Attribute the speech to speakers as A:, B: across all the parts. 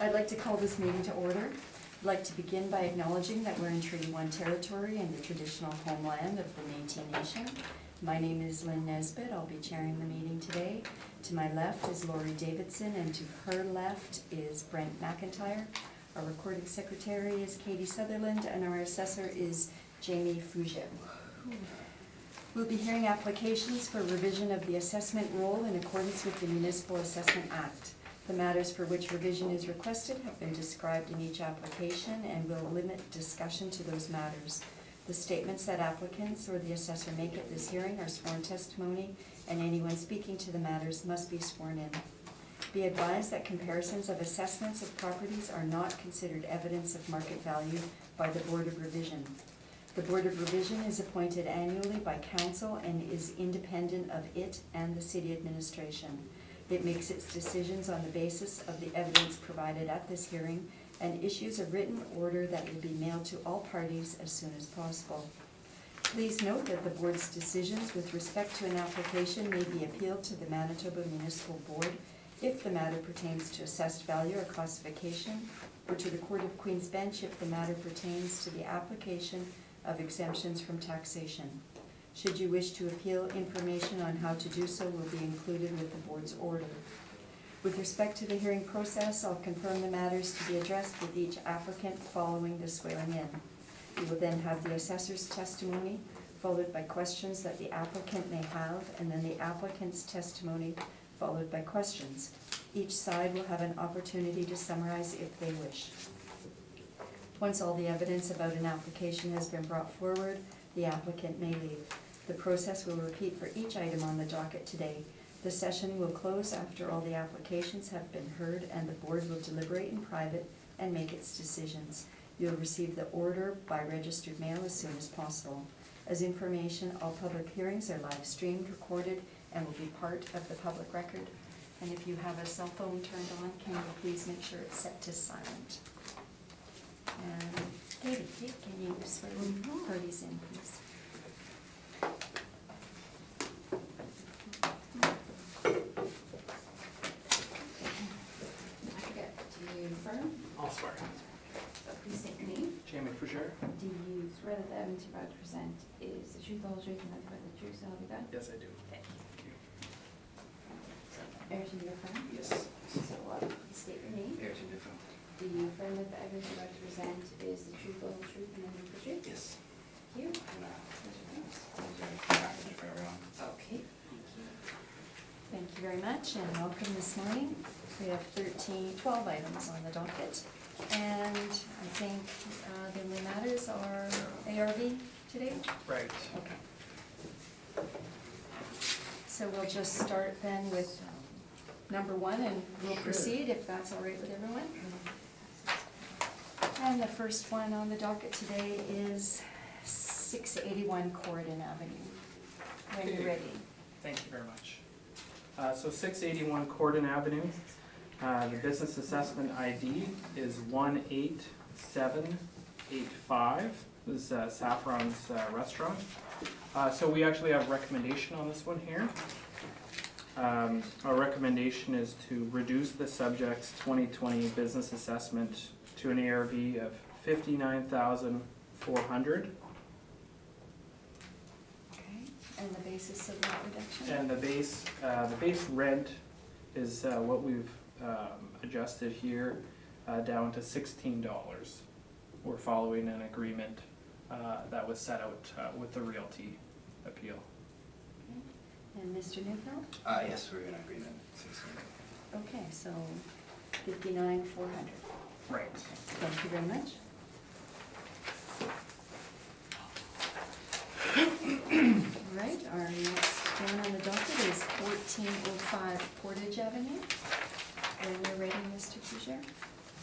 A: I'd like to call this meeting to order. I'd like to begin by acknowledging that we're in Treaty 1 territory and the traditional homeland of the Métis Nation. My name is Lynn Nesbitt. I'll be chairing the meeting today. To my left is Lori Davidson, and to her left is Brent McIntyre. Our recording secretary is Katie Sutherland, and our assessor is Jamie Fougere. We'll be hearing applications for revision of the assessment roll in accordance with the Municipal Assessment Act. The matters for which revision is requested have been described in each application and will limit discussion to those matters. The statements that applicants or the assessor make at this hearing are sworn testimony, and anyone speaking to the matters must be sworn in. Be advised that comparisons of assessments of properties are not considered evidence of market value by the Board of Revision. The Board of Revision is appointed annually by Council and is independent of it and the City Administration. It makes its decisions on the basis of the evidence provided at this hearing and issues a written order that will be mailed to all parties as soon as possible. Please note that the Board's decisions with respect to an application may be appealed to the Manitoba Municipal Board if the matter pertains to assessed value or classification, or to the Court of Queen's Bench if the matter pertains to the application of exemptions from taxation. Should you wish to appeal, information on how to do so will be included with the Board's order. With respect to the hearing process, I'll confirm the matters to be addressed with each applicant following the swearing in. We will then have the assessor's testimony, followed by questions that the applicant may have, and then the applicant's testimony, followed by questions. Each side will have an opportunity to summarize if they wish. Once all the evidence about an application has been brought forward, the applicant may leave. The process will repeat for each item on the docket today. The session will close after all the applications have been heard, and the Board will deliberate in private and make its decisions. You'll receive the order by registered mail as soon as possible. As information, all public hearings are live streamed, recorded, and will be part of the public record. And if you have a cell phone turned on, can you please make sure it's set to silent? And David, can you swear parties in, please?
B: I'll swear.
C: Please state your name.
B: Jamie Fougere?
C: Do you swear that the evidence you're about to present is the truth, the whole truth, and nothing but the truth, so help you God?
B: Yes, I do.
C: Thank you. Ayrton Dufresne?
D: Yes.
C: So, please state your name.
D: Ayrton Dufresne.
C: Do you affirm that the evidence you're about to present is the truth, the whole truth, and nothing but the truth?
D: Yes.
C: Thank you.
D: Package for everyone.
C: Okay, thank you.
A: Thank you very much, and welcome this morning. We have 12 items on the docket, and I think the only matters are ARV today?
B: Right.
A: Okay. So we'll just start then with number 1, and we'll proceed if that's all right with everyone. And the first one on the docket today is 681 Corridon Avenue. When you're ready.
B: Thank you very much. So 681 Corridon Avenue, the business assessment ID is 18785. This is Saffron's restaurant. So we actually have a recommendation on this one here. Our recommendation is to reduce the subject's 2020 business assessment to an ARV of $59,400.
A: And the basis of that reduction?
B: And the base rent is what we've adjusted here down to $16. We're following an agreement that was set out with the realty appeal.
A: And Mr. Neufeld?
D: Yes, we're in agreement. 16.
A: Okay, so 59,400.
B: Right.
A: Thank you very much. All right, our next one on the docket is 1405 Portage Avenue. When we're ready, Mr. Fougere.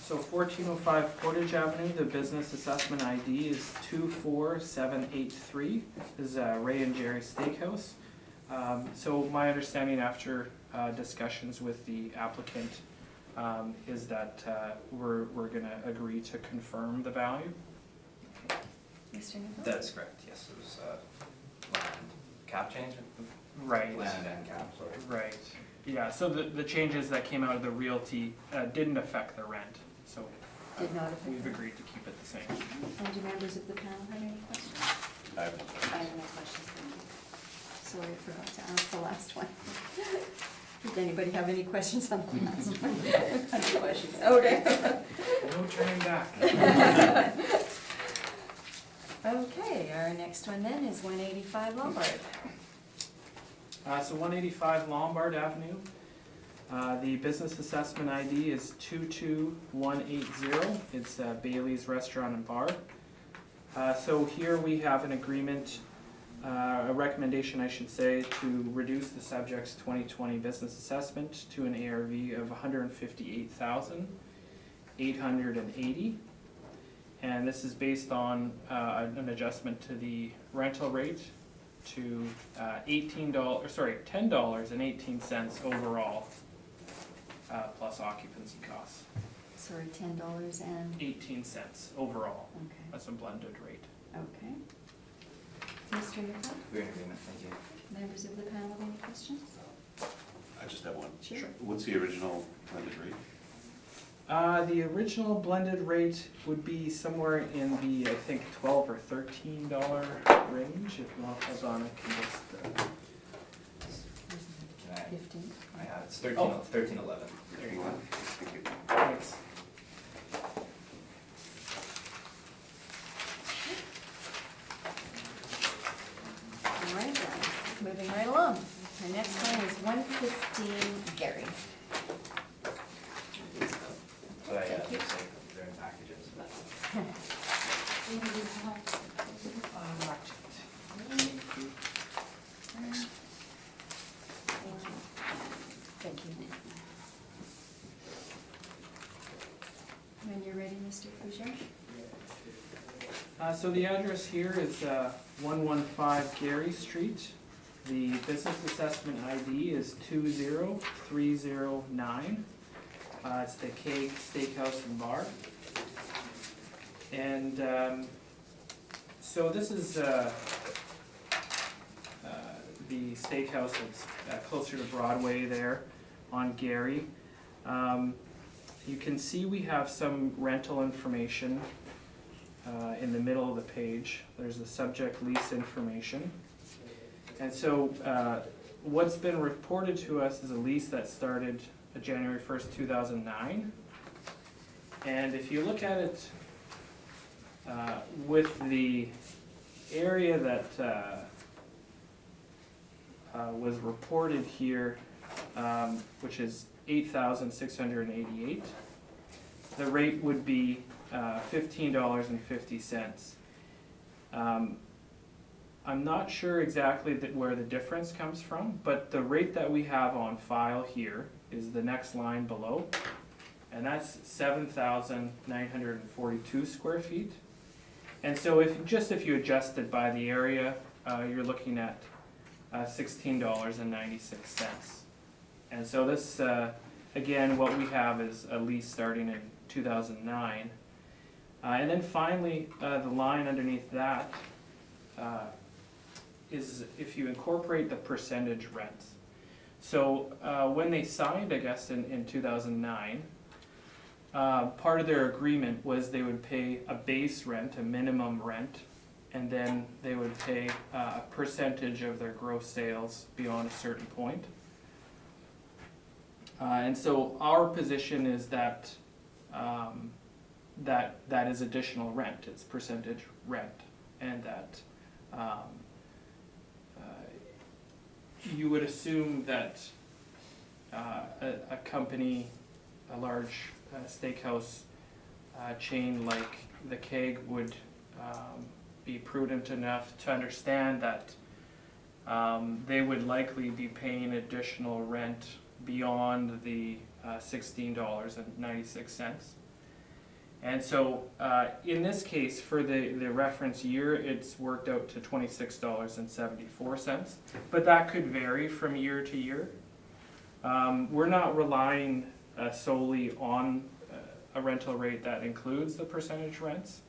B: So 1405 Portage Avenue, the business assessment ID is 24783. This is Ray and Jerry Steakhouse. So my understanding after discussions with the applicant is that we're going to agree to confirm the value.
A: Mr. Neufeld?
D: That is correct, yes. It was land cap change?
B: Right.
D: Land and cap, sorry.
B: Right. Yeah, so the changes that came out of the realty didn't affect the rent. So
A: Did not affect
B: we've
A: that.
B: agreed to keep it the same.
A: And do members of the panel have any questions?
E: I have no questions.
A: I have no questions, thank you. Sorry, I forgot to ask the last one. Did anybody have any questions on the last one? Any questions? Okay.
B: No turning back.
A: Okay, our next one then is 185 Lombard.
B: So 185 Lombard Avenue. The business assessment ID is 22180. It's Bailey's Restaurant and Bar. So here we have an agreement, a recommendation I should say, to reduce the subject's 2020 business assessment to an ARV of $158,880. And this is based on an adjustment to the rental rate to $10.18 overall, plus occupancy costs.
A: Sorry, $10 and,
B: 18 cents overall.
A: okay,
B: That's a blended rate.
A: okay. Mr. Nichols,
D: We're in agreement, thank you.
A: members of the panel, any questions?
E: I just have one.
A: Sure.
E: What's the original blended rate?
B: The original blended rate would be somewhere in the, I think, $12 or $13 range. If you want, hold on, I can just.
D: Can I
A: 15?
D: have, it's 13,
B: Oh.
D: 1311.
B: There you go.
E: Thank you.
B: Thanks.
A: All right, then, moving right along. Our next one is 115 Gary.
D: So yeah,
A: Thank you.
D: they're in packages.
A: Thank you. When you're ready, Mr. Fougere.
B: So the address here is 115 Gary Street. The business assessment ID is 20309. It's the Keg Steakhouse and Bar. And so this is the steakhouse that's closer to Broadway there on Gary. You can see we have some rental information in the middle of the page. There's the subject lease information. And so what's been reported to us is a lease that started January 1st, 2009. And if you look at it with the area that was reported here, which is 8,688, the rate would be $15.50. I'm not sure exactly where the difference comes from, but the rate that we have on file here is the next line below, and that's 7,942 square feet. And so if you adjust it by the area, you're looking at $16.96. And so this, again, what we have is a lease starting in 2009. And then finally, the line underneath that is if you incorporate the percentage rents. So when they signed, I guess, in 2009, part of their agreement was they would pay a base rent, a minimum rent, and then they would pay a percentage of their gross sales beyond a certain point. And so our position is that that is additional rent, it's percentage rent, and that you would assume that a company, a large steakhouse chain like the Keg would be prudent enough to understand that they would likely be paying additional rent beyond the $16.96. And so in this case, for the reference year, it's worked out to $26.74, but that could vary from year to year. We're not relying solely on a rental rate that includes the percentage rents.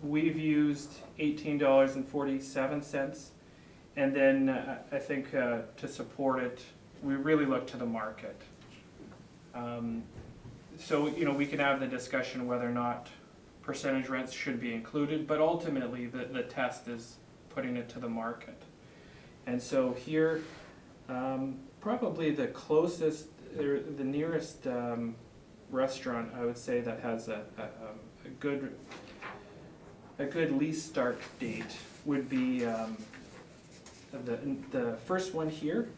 B: We've used $18.47, and then I think to support it, we really look to the market. So, we can have the discussion whether or not percentage rents should be included, but ultimately the test is putting it to the market. And so here, probably the closest, or the nearest restaurant, I would say, that has a good lease start date would be the first one here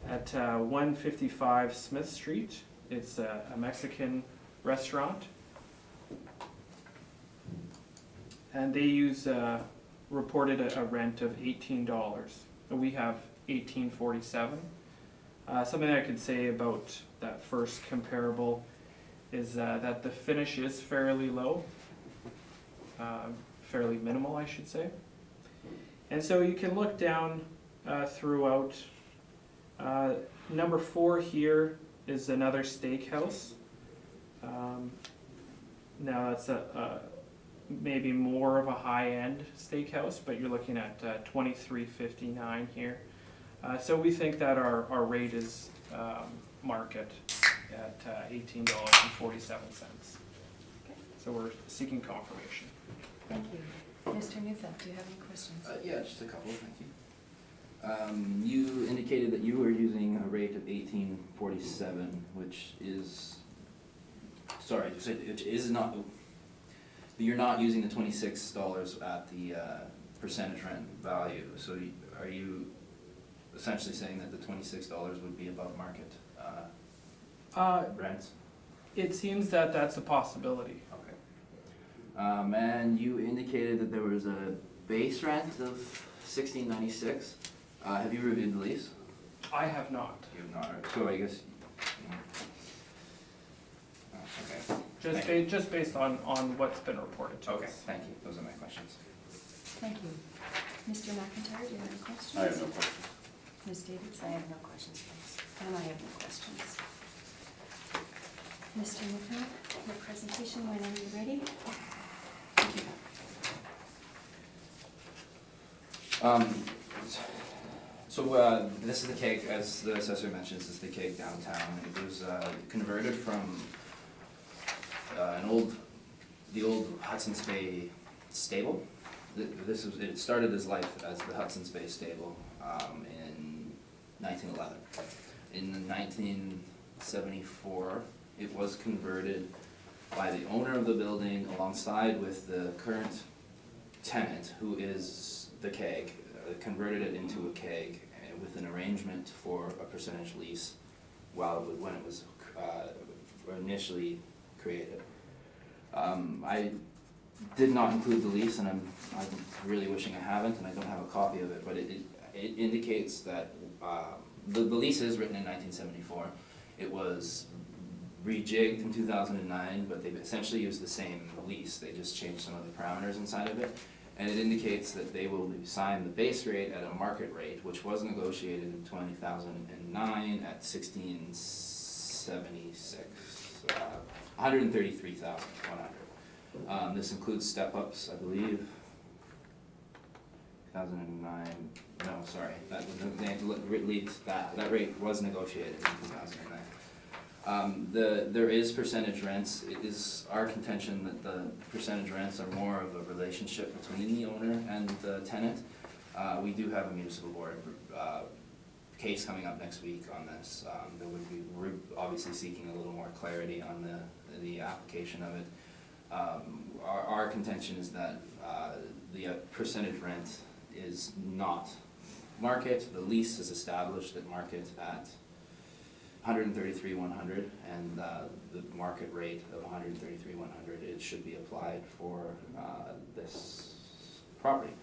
B: at 155 Smith Street. It's a Mexican restaurant. And they reported a rent of $18. And we have $18.47. Something I could say about that first comparable is that the finish is fairly low, fairly minimal, I should say. And so you can look down throughout. Number 4 here is another steakhouse. Now that's maybe more of a high-end steakhouse, but you're looking at $23.59 here. So we think that our rate is market at $18.47. So we're seeking confirmation.
A: Thank you. Mr. Newfeld, do you have any questions?
F: Yeah, just a couple, thank you. You indicated that you were using a rate of 1847, which is, sorry, which is not, you're not using the $26 at the percentage rent value. So are you essentially saying that the $26 would be above market rents?
B: It seems that that's a possibility.
F: Okay. And you indicated that there was a base rent of $16.96. Have you reviewed the lease?
B: I have not.
F: You have not, so I guess. Okay.
B: Just based on what's been reported to
F: Okay,
B: us.
F: thank you. Those are my questions.
A: Thank you. Mr. McIntyre, do you have any questions?
E: I have no questions.
A: Ms. Davidson?
C: I have no questions, please.
A: And I have no questions. Mr. Newfeld, your presentation whenever you're ready. Thank you.
F: So this is the keg, as the assessor mentions, this is the keg downtown. It was converted from the old Hudson's Bay stable. It started its life as the Hudson's Bay stable in 1911. In 1974, it was converted by the owner of the building alongside with the current tenant, who is the keg, converted it into a keg with an arrangement for a percentage lease when it was initially created. I did not include the lease, and I'm really wishing I haven't, and I don't have a copy of it, but it indicates that the lease is written in 1974. It was rejigged in 2009, but they've essentially used the same lease. They just changed some of the parameters inside of it. And it indicates that they will sign the base rate at a market rate, which was negotiated in 2009 at $16.76, $133,100. This includes step-ups, I believe. 2009. No, sorry. That rate was negotiated in 2009. There is percentage rents. It is our contention that the percentage rents are more of a relationship between the owner and the tenant. We do have a municipal board case coming up next week on this. We're obviously seeking a little more clarity on the application of it. Our contention is that the percentage rent is not market. The lease is established at market at $133,100, and the market rate of $133,100 it should be applied for this property.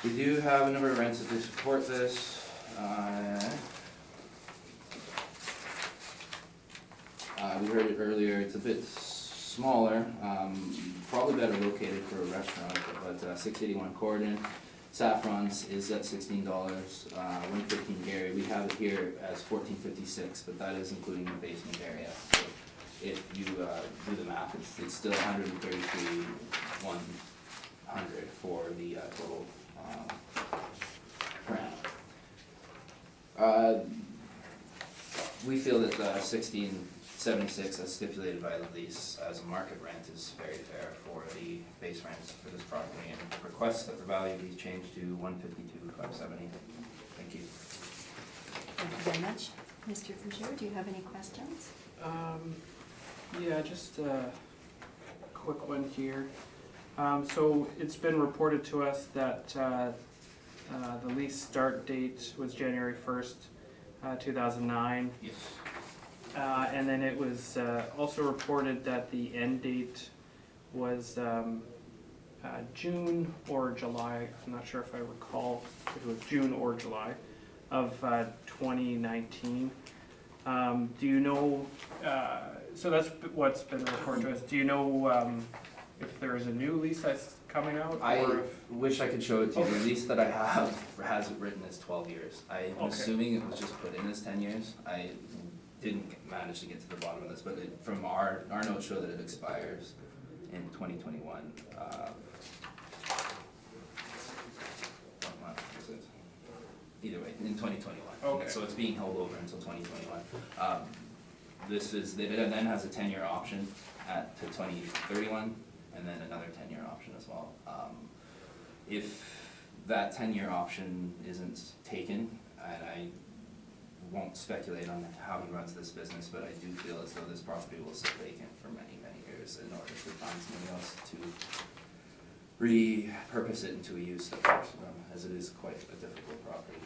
F: We do have a number of rents that support this. We heard it earlier. It's a bit smaller, probably better located for a restaurant, but 681 Corden. Saffron's is at $16, 115 Gary. We have it here as $14.56, but that is including the basement area. So if you do the math, it's still $133,100 for the total per annum. We feel that 1676 as stipulated by the lease as a market rent is very fair for the base rent for this property, and request that the value be changed to 152,570. Thank you.
A: Thank you very much. Mr. Fougere, do you have any questions?
B: Yeah, just a quick one here. So it's been reported to us that the lease start date was January 1st, 2009.
F: Yes.
B: And then it was also reported that the end date was June or July. I'm not sure if I recall if it was June or July of 2019. Do you know, so that's what's been reported to us. Do you know if there's a new lease that's coming out?
F: I
B: or if,
F: wish I could show it to you.
B: Okay.
F: The lease that I have has it written as 12 years. I'm
B: Okay.
F: assuming it was just put in as 10 years. I didn't manage to get to the bottom of this, but from our notes show that it expires in 2021. What month is it? Either way, in 2021.
B: Okay.
F: So it's being held over until 2021. It then has a 10-year option to 2031, and then another 10-year option as well. If that 10-year option isn't taken, and I won't speculate on how he runs this business, but I do feel as though this property will sit vacant for many, many years in order to find somebody else to repurpose it into a use that works for them, as it is quite a difficult property to,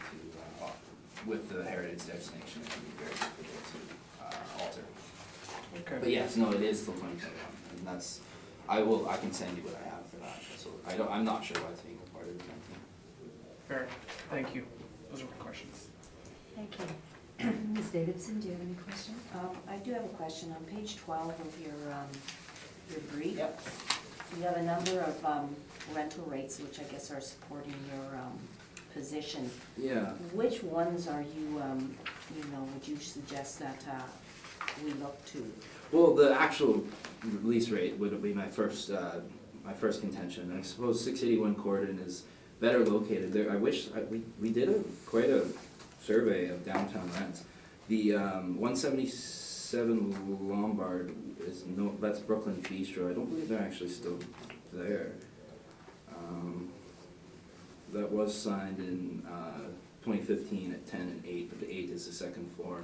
F: with the heritage designation, it can be very difficult to alter.
B: okay.
F: But yes, no, it is till 2021, and that's, I can send you what I have for that, so I'm not sure why it's being reported as 19.
B: Fair. Thank you. Those are my questions.
A: Thank you. Ms. Davidson, do you have any questions?
G: I do have a question. On page 12 of your brief,
F: Yep.
G: you have a number of rental rates, which I guess are supporting your position.
F: Yeah.
G: Which ones are you, would you suggest that we look to?
F: Well, the actual lease rate would be my first contention. I suppose 681 Corden is better located there. We did quite a survey of downtown rents. The 177 Lombard that's Brooklyn Bistro. I don't believe they're actually still there. That was signed in 2015 at 10 and 8, but the 8 is the second floor.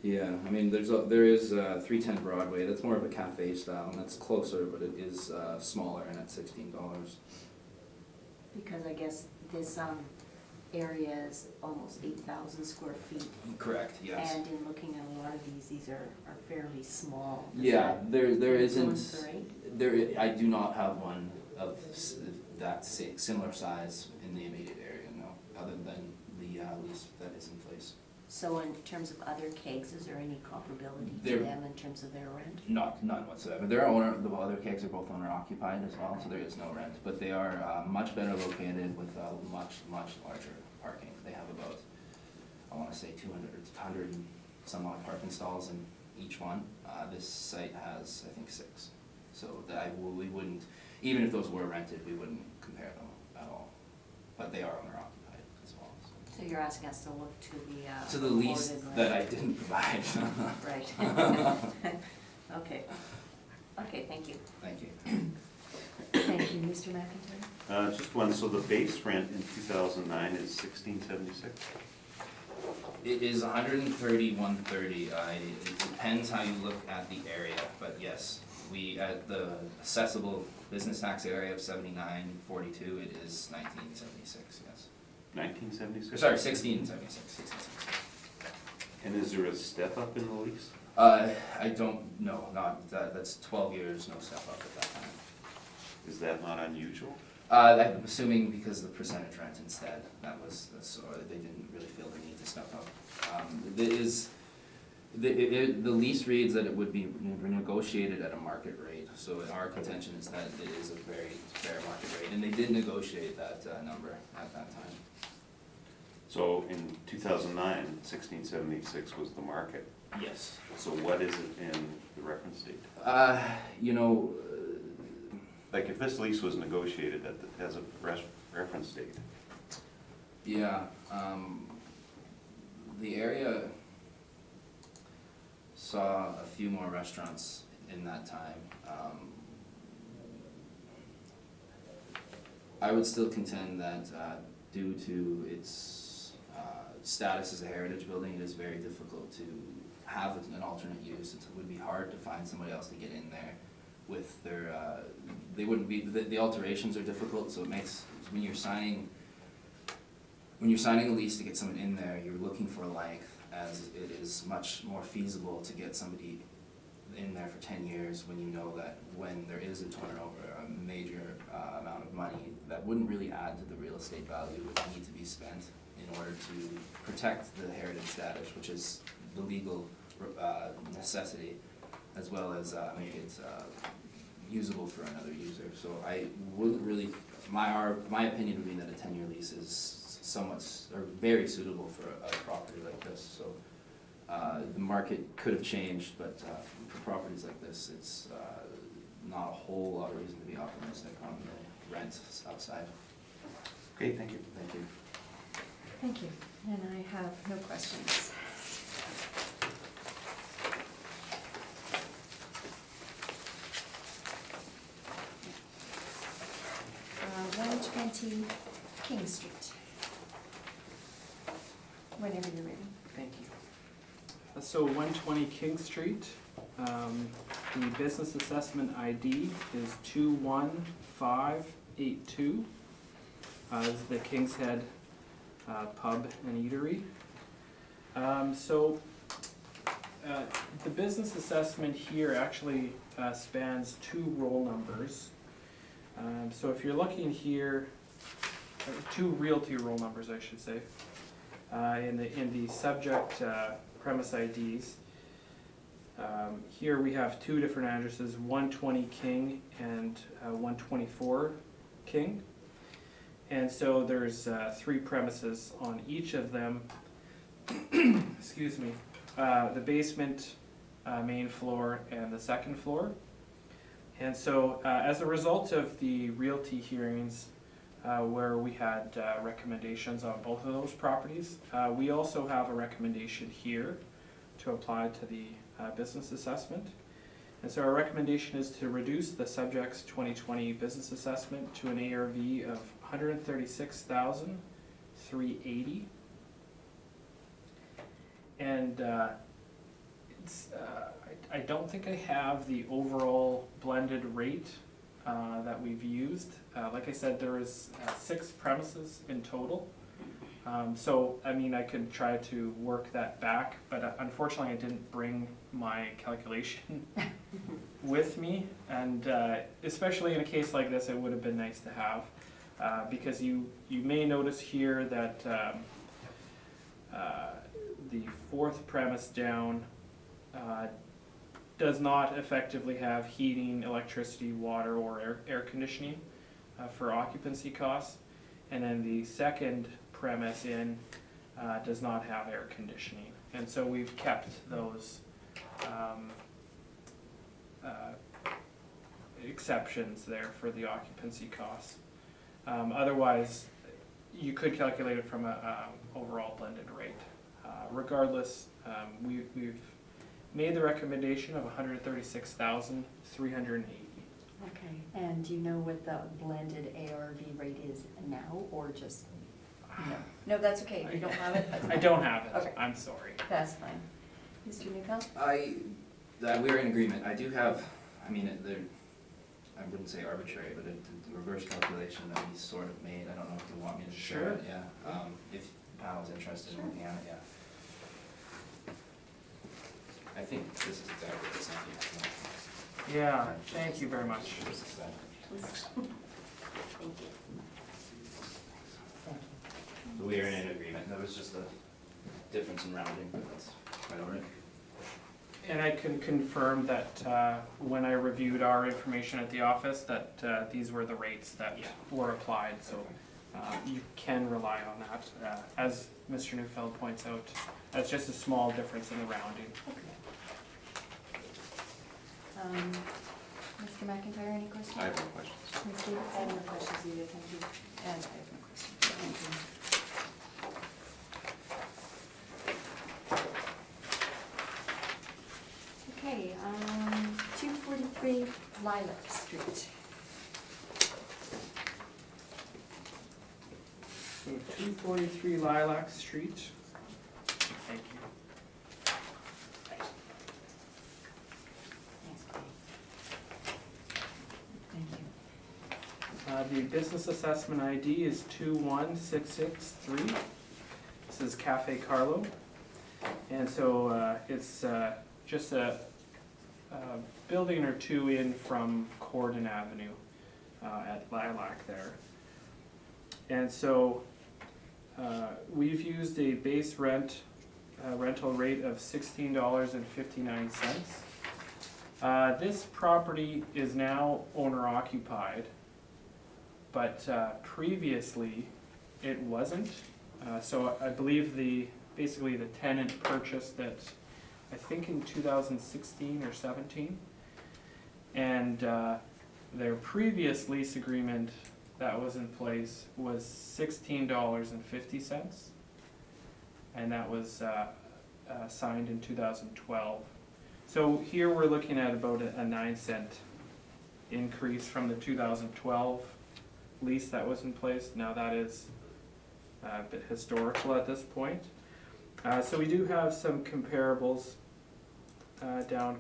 F: Yeah, I mean, there is 310 Broadway. That's more of a cafe style, and that's closer, but it is smaller and at $16.
G: Because I guess this area is almost 8,000 square feet.
F: Correct. Yes.
G: And in looking at a lot of these are fairly small. Does
F: Yeah,
G: that
F: there
G: influence the
F: isn't.
G: rate?
F: There, I do not have one of that similar size in the immediate area. No, other than the lease that is in place.
G: So in terms of other kegs, is there any comparability
F: There-
G: to them in terms of their rent?
F: None whatsoever. The other kegs are both owner occupied as well, so there is no rent. But they are much better located with much larger parking. They have about, I want to say 100 and some odd parking stalls in each one. This site has, I think, 6. So we wouldn't, even if those were rented, we wouldn't compare them at all. But they are owner occupied as well.
G: So you're asking us to look to the.
F: To the lease
G: reported
F: that I
G: rent.
F: didn't provide.
G: Right. Okay. Okay, thank you.
F: Thank you.
A: Thank you. Mr. McIntyre?
E: Just one, so the base rent in 2009 is 1676?
F: It is 130, 130. It depends how you look at the area, but yes, we, at the assessable business tax area of 7942, it is 1976, yes.
E: 1976?
F: Sorry, 1676, 1676.
E: And is there a step up in the lease?
F: I don't know, that's 12 years, no step up at that time.
E: Is that not unusual?
F: I'm assuming because of the percentage rent instead, so they didn't really feel the need to step up. The lease reads that it would be negotiated at a market rate, so our contention is that it is a very fair market rate, and they did negotiate that number at that time.
E: So in 2009, 1676 was the market.
F: Yes.
E: So what is it in the reference date? Like if this lease was negotiated that has a reference date,
F: Yeah, the area saw a few more restaurants in that time. I would still contend that due to its status as a heritage building, it is very difficult to have an alternate use. It would be hard to find somebody else to get in there with their, they wouldn't be, the alterations are difficult, so it makes, when you're signing a lease to get someone in there, you're looking for length, as it is much more feasible to get somebody in there for 10 years when you know that when there is a turnover, a major amount of money that wouldn't really add to the real estate value would need to be spent in order to protect the heritage status, which is the legal necessity, as well as make it usable for another user. So I wouldn't really, my opinion would be that a 10-year lease is somewhat, or very suitable for a property like this. So the market could have changed, but for properties like this, it's not a whole lot of reason to be optimistic on the rent upside.
E: okay, thank you.
F: Thank you.
A: Thank you, and I have no questions. 120 King Street. Whenever you're ready.
B: Thank you. So 120 King Street, the business assessment ID is 21582. This is the King's Head Pub and Eatery. The business assessment here actually spans 2 roll numbers. So if you're looking here, 2 realty roll numbers, I should say, in the subject premise IDs. Here we have 2 different addresses, 120 King and 124 King. And so there's 3 premises on each of them. Excuse me. The basement, main floor, and the second floor. And so as a result of the realty hearings where we had recommendations on both of those properties, we also have a recommendation here to apply to the business assessment. And so our recommendation is to reduce the subject's 2020 business assessment to an ARV of $136,380. And I don't think I have the overall blended rate that we've used. Like I said, there is 6 premises in total. So, I mean, I could try to work that back, but unfortunately I didn't bring my calculation with me. And especially in a case like this, it would have been nice to have. Because you may notice here that the 4th premise down does not effectively have heating, electricity, water, or air conditioning for occupancy costs. And then the 2nd premise in does not have air conditioning. And so we've kept those exceptions there for the occupancy costs. Otherwise, you could calculate it from a overall blended rate. Regardless, we've made the recommendation of $136,380.
A: Okay, and do you know what the blended ARV rate is now, or just, no? No, that's okay, if you don't have it, that's fine.
B: I don't have it.
A: Okay.
B: I'm sorry.
A: That's fine. Mr. Newfeld?
F: We're in agreement. I do have, I mean, I wouldn't say arbitrary, but the reverse calculation that we sort of made. I don't know if you want me to share it, yeah. If the panel's interested in looking at it, yeah. I think this is exactly the same.
B: Yeah, thank you very much.
A: Thank you.
F: So we are in agreement. That was just a difference in rounding, but that's quite all right.
B: And I can confirm that when I reviewed our information at the office, that these were the rates that were applied, so you can rely on that. As Mr. Newfeld points out, that's just a small difference in the rounding.
A: Mr. McIntyre, any questions?
E: I have no questions.
A: Ms. Davidson?
G: I have no questions either, thank you.
A: And I have no questions. Thank you. Okay, 243 Lilac Street.
B: So 243 Lilac Street. Thank you.
G: Thanks, Kate.
A: Thank you.
B: The business assessment ID is 21663. This is Cafe Carlo. And so it's just a building or two in from Corden Avenue at Lilac there. And so we've used a base rental rate of $16.59. This property is now owner occupied, but previously it wasn't. So I believe basically the tenant purchased it, I think in 2016 or 17. And their previous lease agreement that was in place was $16.50. And that was signed in 2012. So here we're looking at about a 9-cent increase from the 2012 lease that was in place. Now that is a bit historical at this point. So we do have some comparables down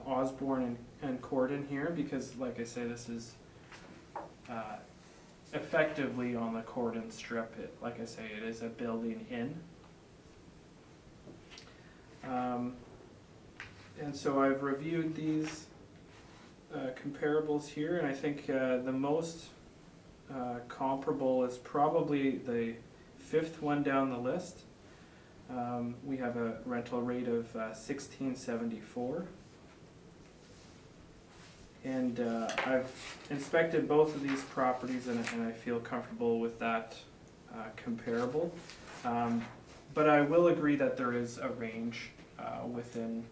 B: Osborne and Corden here, because like I say, this is effectively on the Corden strip. Like I say, it is a building in. And so I've reviewed these comparables here, and I think the most comparable is probably the fifth one down the list. We have a rental rate of $16.74. And I've inspected both of these properties, and I feel comfortable with that comparable. But I will agree that there is a range within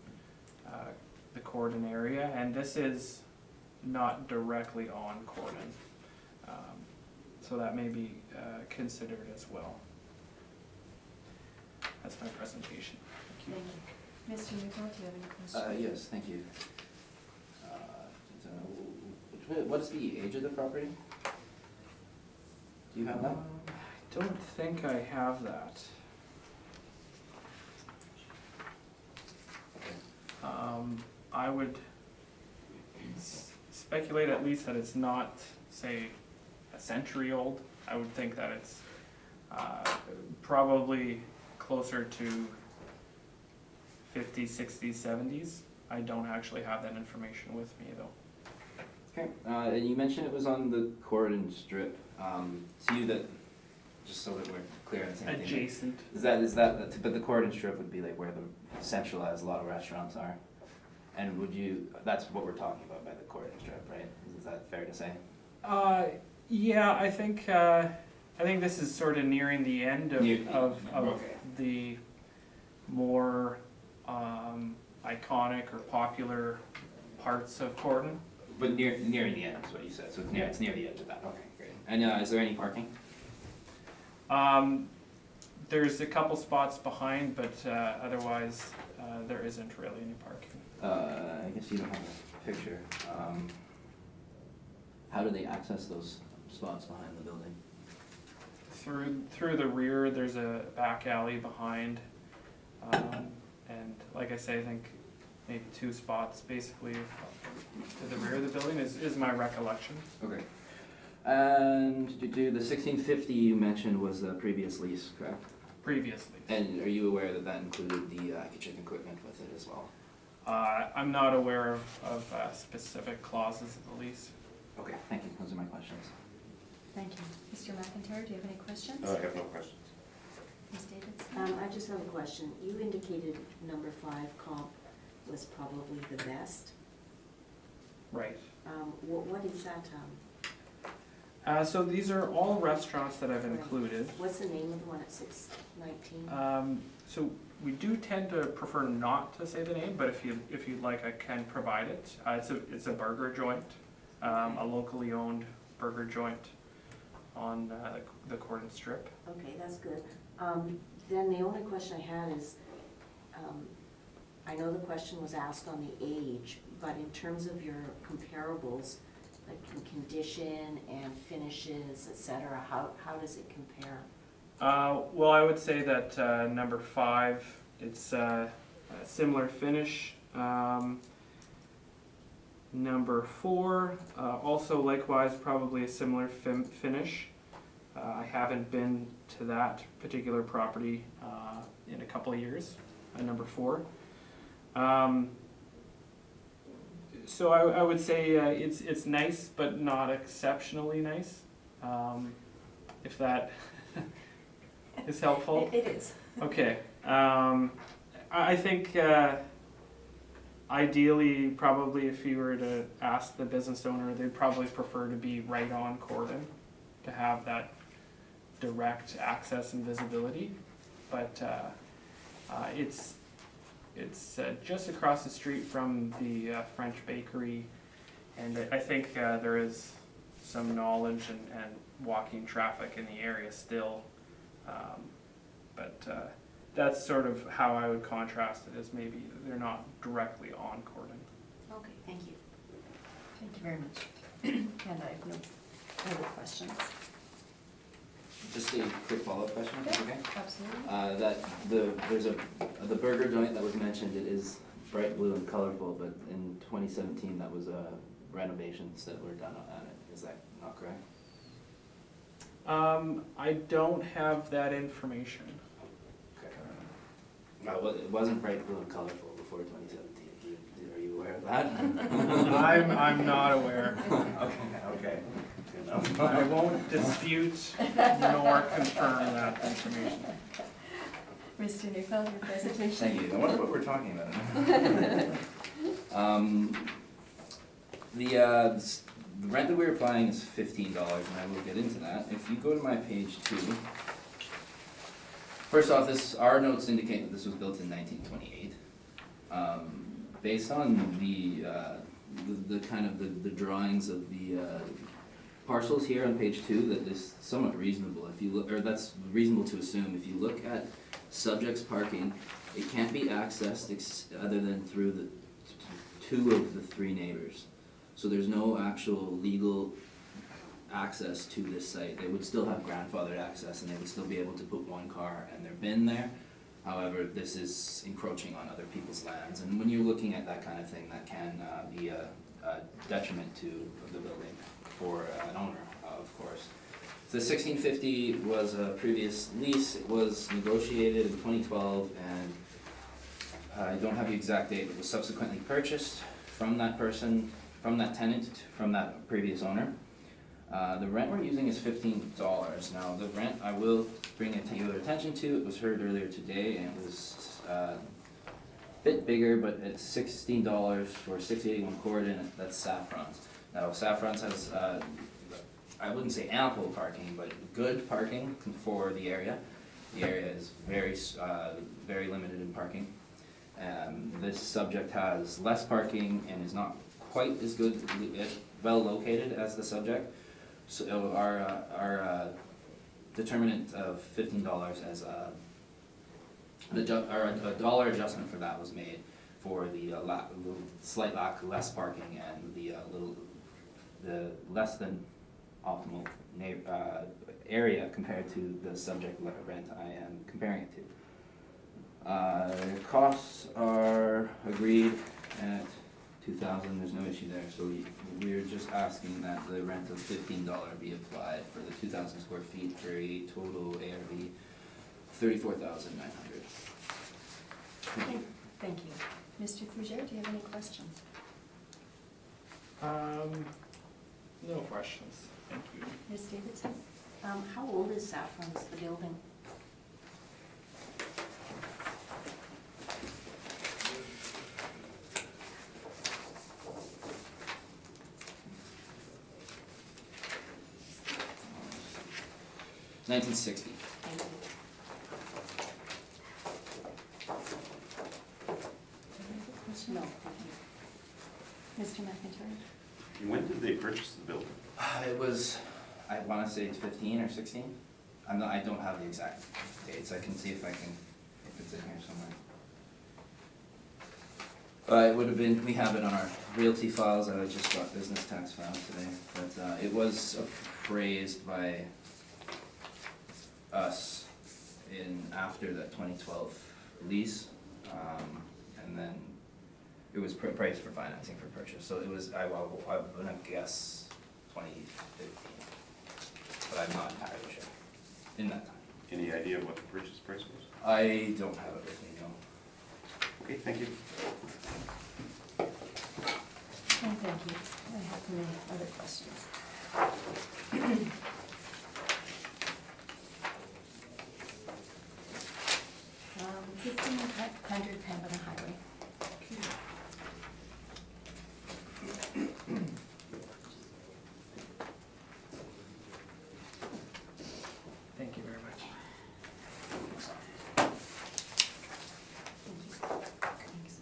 B: the Corden area, and this is not directly on Corden. So that may be considered as well. That's my presentation. Thank you.
A: Thank you. Mr. Newell, do you have any questions?
F: Yes, thank you. What is the age of the property? Do you have that?
B: I don't think I have that. I would speculate at least that it's not, say, a century old. I would think that it's probably closer to 50s, 60s, 70s. I don't actually have that information with me though.
F: Okay, and you mentioned it was on the Corden strip. So you that, just so that we're clear on the same thing.
B: Adjacent.
F: Is that, but the Corden strip would be like where the centralized a lot of restaurants are? And that's what we're talking about by the Corden strip, right? Is that fair to say?
B: Yeah, I think this is sort of nearing the end of
F: Okay.
B: the more iconic or popular parts of Corden.
F: But nearing the end is what you said, so it's near the edge of that, okay, great. And is there any parking?
B: There's a couple spots behind, but otherwise there isn't really any parking.
F: I guess you don't have a picture. How do they access those spots behind the building?
B: Through the rear, there's a back alley behind, and like I say, I think maybe 2 spots basically to the rear of the building is my recollection.
F: Okay. And the 1650 you mentioned was the previous lease, correct?
B: Previously.
F: And are you aware that included the kitchen equipment with it as well?
B: I'm not aware of specific clauses of the lease.
F: Okay, thank you. Those are my questions.
A: Thank you. Mr. McIntyre, do you have any questions?
E: I have no questions.
A: Ms. Davidson?
G: I just have a question. You indicated number 5 comp was probably the best.
B: Right.
G: What is that?
B: So these are all restaurants that I've
G: Right.
B: included.
G: What's the name of the one at 619?
B: So we do tend to prefer not to say the name, but if you'd like, I can provide it. It's a burger joint, a locally owned burger joint on the Cordon Strip.
G: Okay, that's good. Then the only question I had is, I know the question was asked on the age, but in terms of your comparables, like in condition and finishes, et cetera, how does it compare?
B: Well, I would say that number 5, it's a similar finish. Number 4, also likewise probably a similar finish. I haven't been to that particular property in a couple of years, number 4. So I would say it's nice, but not exceptionally nice, if that is helpful.
A: It is.
B: Okay. I think ideally, probably if you were to ask the business owner, they'd probably prefer to be right on Cordon to have that direct access and visibility. But it's just across the street from the French bakery, and I think there is some knowledge and walking traffic in the area still. But that's sort of how I would contrast it, is maybe they're not directly on Cordon.
G: Okay, thank you.
A: Thank you very much. And I have no other questions.
F: Just a quick follow-up question, if that's okay?
A: Absolutely.
F: There's the burger joint that was mentioned, it is bright blue and colorful, but in 2017, that was renovations that were done on it. Is that not correct?
B: I don't have that information.
F: Well, it wasn't bright blue and colorful before 2017. Are you aware of that?
B: I'm not aware.
E: Okay.
B: I won't dispute nor confirm that information.
A: Mr. Neufeld, your presentation.
F: Thank you. I wonder what we're talking about. The rent that we're applying is $15, and I will get into that. If you go to my page 2, first off, our notes indicate that this was built in 1928. Based on the kind of the drawings of the parcels here on page 2, that is somewhat reasonable. If you look, or that's reasonable to assume. If you look at subjects parking, it can't be accessed other than through the 2 of the 3 neighbors. So there's no actual legal access to this site. They would still have grandfathered access, and they would still be able to put 1 car and their bin there. However, this is encroaching on other people's lands, and when you're looking at that kind of thing, that can be a detriment to the building for an owner, of course. The 1650 was a previous lease. It was negotiated in 2012, and I don't have the exact date, but it was subsequently purchased from that person, from that tenant, from that previous owner. The rent we're using is $15. Now, the rent, I will bring it to your attention to, it was heard earlier today, and it was a bit bigger, but it's $16 for 681 Cordon, that's Saffron's. Now, Saffron's has, I wouldn't say ample parking, but good parking for the area. The area is very limited in parking. This subject has less parking and is not quite as good, well located as the subject. So our determinant of $15 as a dollar adjustment for that was made for the slight lack less parking and the less than optimal area compared to the subject rent I am comparing it to. Costs are agreed at $2,000, there's no issue there, so we're just asking that the rent of $15 be applied for the 2,000 square feet for a total ARV $34,900.
A: Thank you. Mr. Fougere, do you have any questions?
B: No questions, thank you.
A: Ms. Davidson?
G: How old is Saffron's, the building?
F: $1960.
G: Thank you.
A: Mr. McIntyre?
E: And when did they purchase the building?
F: It was, I wanna say it's 15 or 16. I don't have the exact dates. I can see if it's in here somewhere. It would have been, we have it on our realty files. I just got business tax files today. But it was appraised by us after that 2012 lease. And then it was priced for financing for purchase. So it was, I'm gonna guess 2015. But I'm not entirely sure in that time.
E: Any idea what the purchase price was?
F: I don't have it with me, no.
E: Okay, thank you.
A: And thank you. I have many other questions. 1500 Pembina Highway.
B: Thank you very much.
A: Thanks.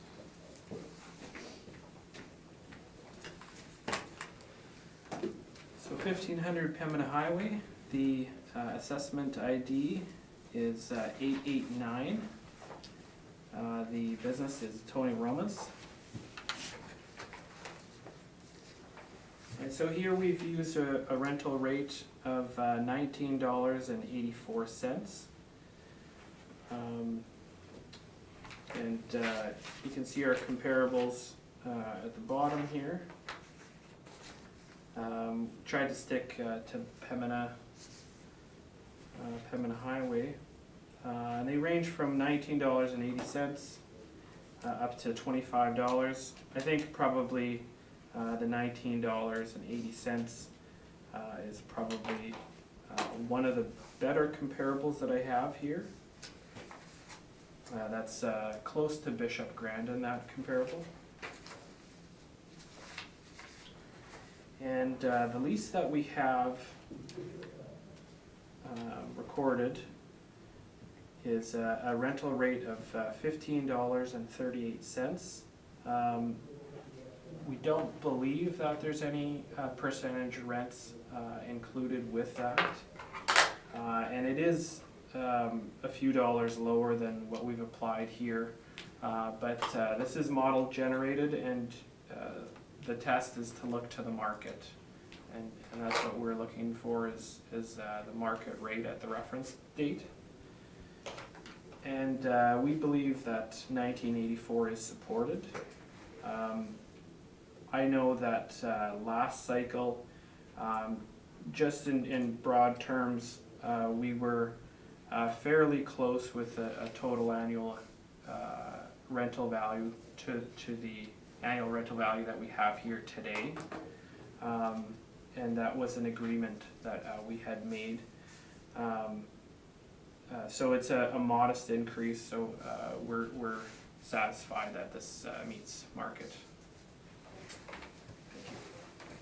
B: So 1500 Pembina Highway, the assessment ID is 889. The business is Tony Romas. And so here we've used a rental rate of $19.84. And you can see our comparables at the bottom here. Tried to stick to Pembina Highway. And they range from $19.80 up to $25. I think probably the $19.80 is probably one of the better comparables that I have here. That's close to Bishop Grand in that comparable. And the lease that we have recorded is a rental rate of $15.38. We don't believe that there's any percentage rents included with that. And it is a few dollars lower than what we've applied here. But this is model generated, and the test is to look to the market. And that's what we're looking for is the market rate at the reference date. And we believe that 1984 is supported. I know that last cycle, just in broad terms, we were fairly close with a total annual rental value to the annual rental value that we have here today. And that was an agreement that we had made. So it's a modest increase, so we're satisfied that this meets market.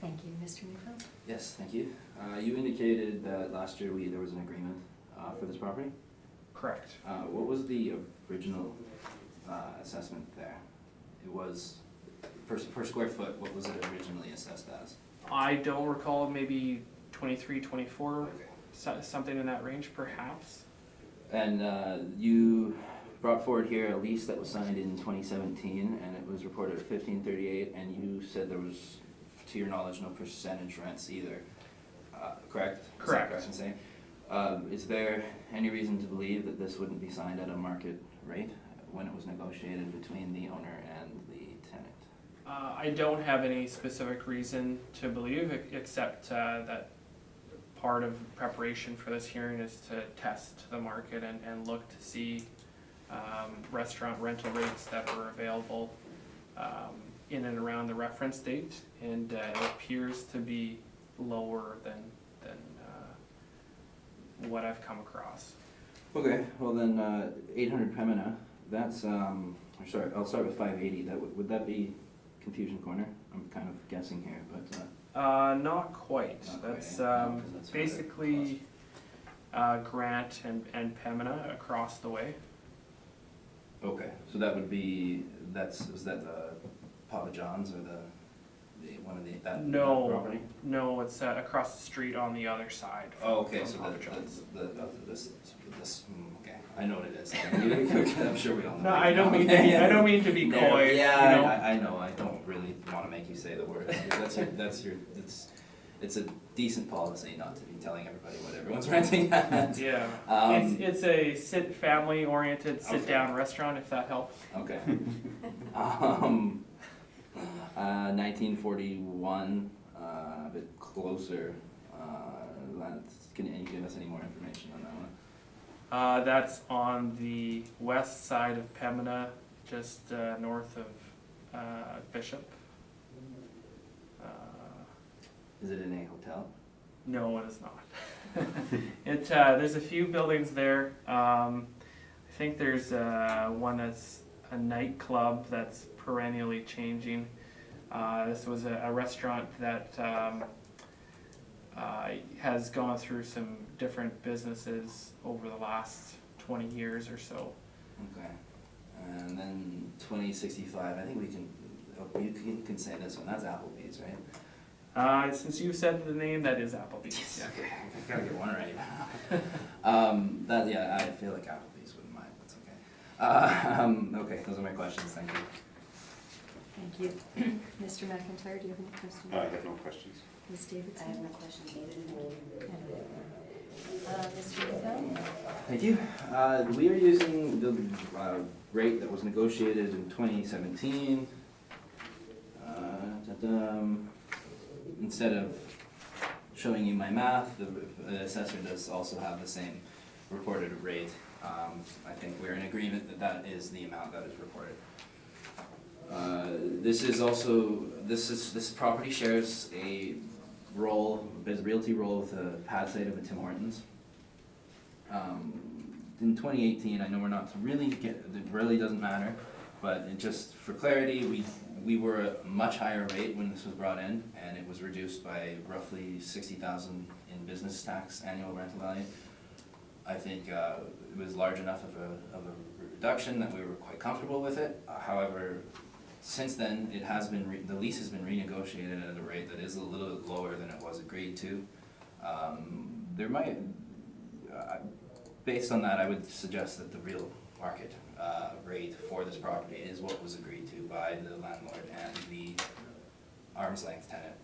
B: Thank you.
A: Thank you. Mr. Newfield?
F: Yes, thank you. You indicated that last year there was an agreement for this property.
B: Correct.
F: What was the original assessment there? It was, per square foot, what was it originally assessed as?
B: I don't recall, maybe 23, 24,
F: Okay.
B: something in that range perhaps.
F: And you brought forward here a lease that was signed in 2017, and it was reported at 1538, and you said there was, to your knowledge, no percentage rents either, correct? Is that
B: Correct.
F: in saying? Is there any reason to believe that this wouldn't be signed at a market rate when it was negotiated between the owner and the tenant?
B: I don't have any specific reason to believe, except that part of preparation for this hearing is to test the market and look to see restaurant rental rates that were available in and around the reference date, and it appears to be lower than what I've come across.
F: Okay, well then, 800 Pembina, that's, sorry, I'll start with 580, would that be Confusion Corner? I'm kind of guessing here, but,
B: Not quite.
F: Not quite,
B: That's
F: yeah. No, 'cause that's further
B: basically Grant and Pembina across the way.
F: okay, so that would be, is that the Papa John's or the, one of that
B: No,
F: property?
B: no, it's across the street on the other side.
F: Oh, okay,
B: from
F: so
B: Papa John's.
F: I know what it is. I'm sure we all know.
B: No, I don't mean to be, I don't mean to be
F: No,
B: coy, you
F: yeah,
B: know.
F: I know, I don't really wanna make you say the words, it's a decent policy not to be telling everybody what everyone's renting at.
B: Yeah,
F: Um,
B: it's a family-oriented, sit-down restaurant, if that helps.
F: Okay. 1941, a bit closer, can you give us any more information on that one?
B: That's on the west side of Pembina, just north of Bishop.
F: Is it in a hotel?
B: No, it is not. There's a few buildings there. I think there's one that's a nightclub that's perennially changing. This was a restaurant that has gone through some different businesses over the last 20 years or so.
F: Okay. And then 2065, I think you can say this one, that's Applebee's, right?
B: Since you said the name, that is Applebee's.
F: Yeah, okay, I gotta get one right. I feel like Applebee's wouldn't mind, that's okay. Okay, those are my questions, thank you.
A: Thank you. Mr. McIntyre, do you have any questions?
E: I have no questions.
A: Ms.
G: I
A: Davidson?
G: have no questions either.
A: Mr. Lethal?
F: Thank you. We are using the rate that was negotiated in 2017. Instead of showing you my math, the assessor does also have the same reported rate. I think we're in agreement that that is the amount that is reported. This property shares a realty role with the pad site of a Tim Hortons. In 2018, I know we're not it really doesn't matter, but just for clarity, we were at a much higher rate when this was brought in, and it was reduced by roughly 60,000 in business tax annual rental value. I think it was large enough of a reduction that we were quite comfortable with it. However, since then, the lease has been renegotiated at a rate that is a little bit lower than it was agreed to. Based on that, I would suggest that the real market rate for this property is what was agreed to by the landlord and the arm's length tenant.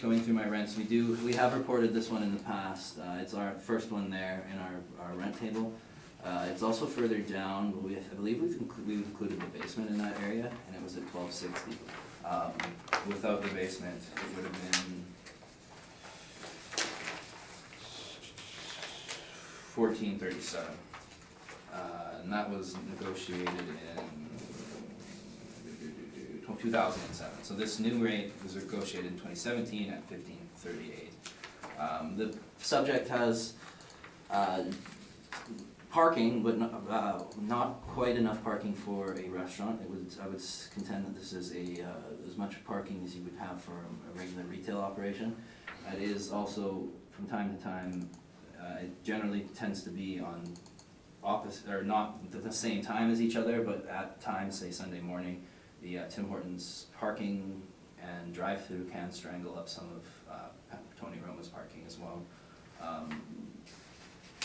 F: Going through my rents, we have reported this one in the past. It's our first one there in our rent table. It's also further down. I believe we've included the basement in that area, and it was at $12.60. Without the basement, it would have been $14.37, and that was negotiated in 2007. So this new rate was negotiated in 2017 at $15.38. The subject has parking, but not quite enough parking for a restaurant. I would contend that this is as much parking as you would have for a regular retail operation. It is also, from time to time, it generally tends to be on opposite, or not the same time as each other, but at times, say Sunday morning, the Tim Hortons parking and drive-through can strangle up some of Tony Roma's parking as well.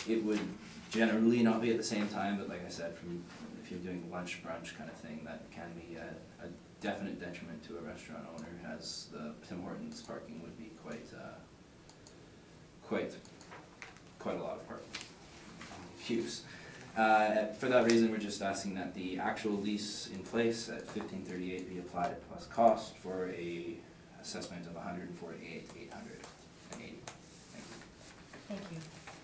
F: It would generally not be at the same time, but like I said, if you're doing lunch, brunch kind of thing, that can be a definite detriment to a restaurant owner, as the Tim Hortons parking would be quite a lot of parking use. For that reason, we're just asking that the actual lease in place at $15.38 be applied plus cost for a assessment of $148,880. Thank you.
A: Thank you.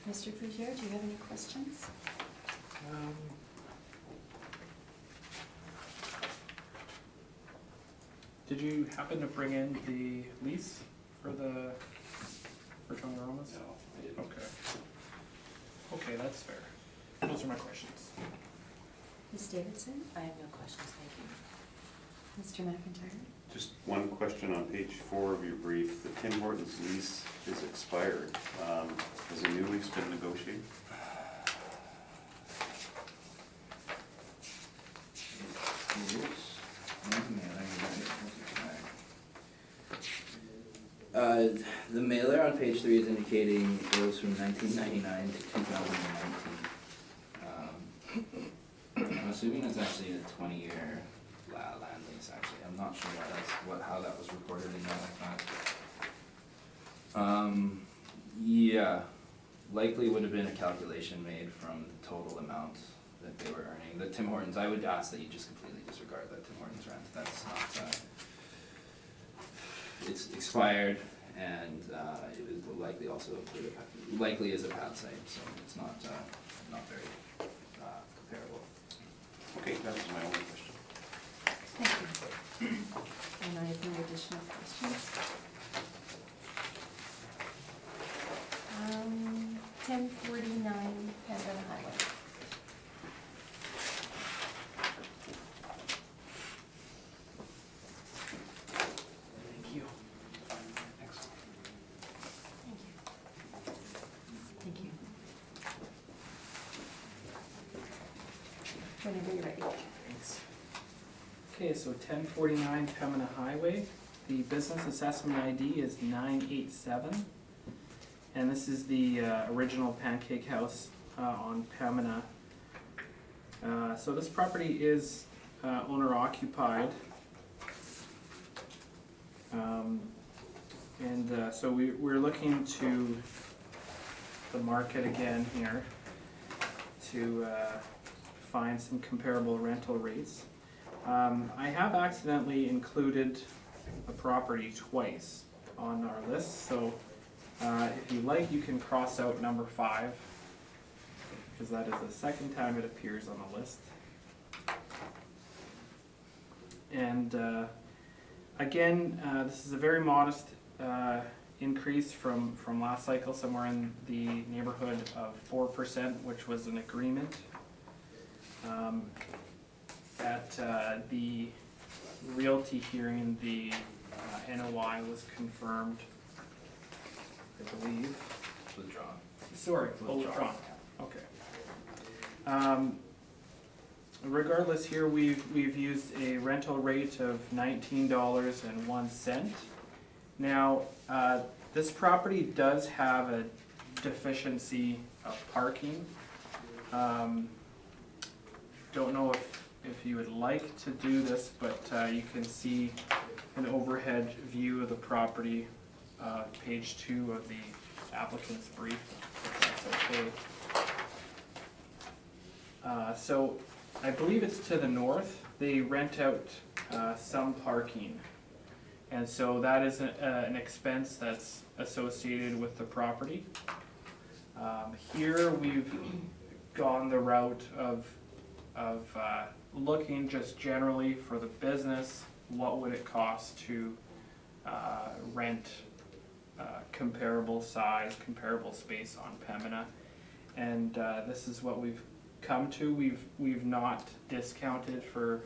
A: Mr. Fougere, do you have any questions?
B: Did you happen to bring in the lease for Tony Roma's?
E: No, I didn't.
B: Okay. Okay, that's fair. Those are my questions.
A: Ms. Davidson?
G: I have no questions, thank you.
A: Mr. McIntyre?
E: Just one question on page 4 of your brief. The Tim Hortons lease is expired. Has a new lease been negotiated?
F: It is. The mailer on page 3 is indicating it goes from 1999 to 2019. I'm assuming it's actually a 20-year land lease, actually. I'm not sure how that was recorded in there like that. Yeah, likely would have been a calculation made from the total amount that they were earning. The Tim Hortons, I would ask that you just completely disregard that Tim Hortons rent. That's not, it's expired, and it is likely also likely is a pad site, so it's not very comparable.
E: Okay, that was my only question.
A: Thank you. And I have no additional questions. 1049 Pembina Highway.
B: Thank you.
E: Excellent.
A: Thank you. Whenever you're ready.
B: Thanks. Okay, so 1049 Pembina Highway. The business assessment ID is 987. And this is the original Pancake House on Pembina. So this property is owner occupied. So we're looking to the market again here to find some comparable rental rates. I have accidentally included a property twice on our list, so if you like, you can cross out number 5, because that is the second time it appears on the list. And again, this is a very modest increase from last cycle, somewhere in the neighborhood of 4%, which was an agreement. At the realty hearing, the NOI was confirmed, I believe.
F: Withdrawn.
B: Sorry, withdrawn. Okay. Regardless, here we've used a rental rate of $19.01. Now, this property does have a deficiency of parking. Don't know if you would like to do this, but you can see an overhead view of the property, page 2 of the applicant's brief, if that's okay. So I believe it's to the north. They rent out some parking, and so that is an expense that's associated with the property. Here we've gone the route of looking just generally for the business, what would it cost to rent comparable size, comparable space on Pembina, and this is what we've come to. We've not discounted for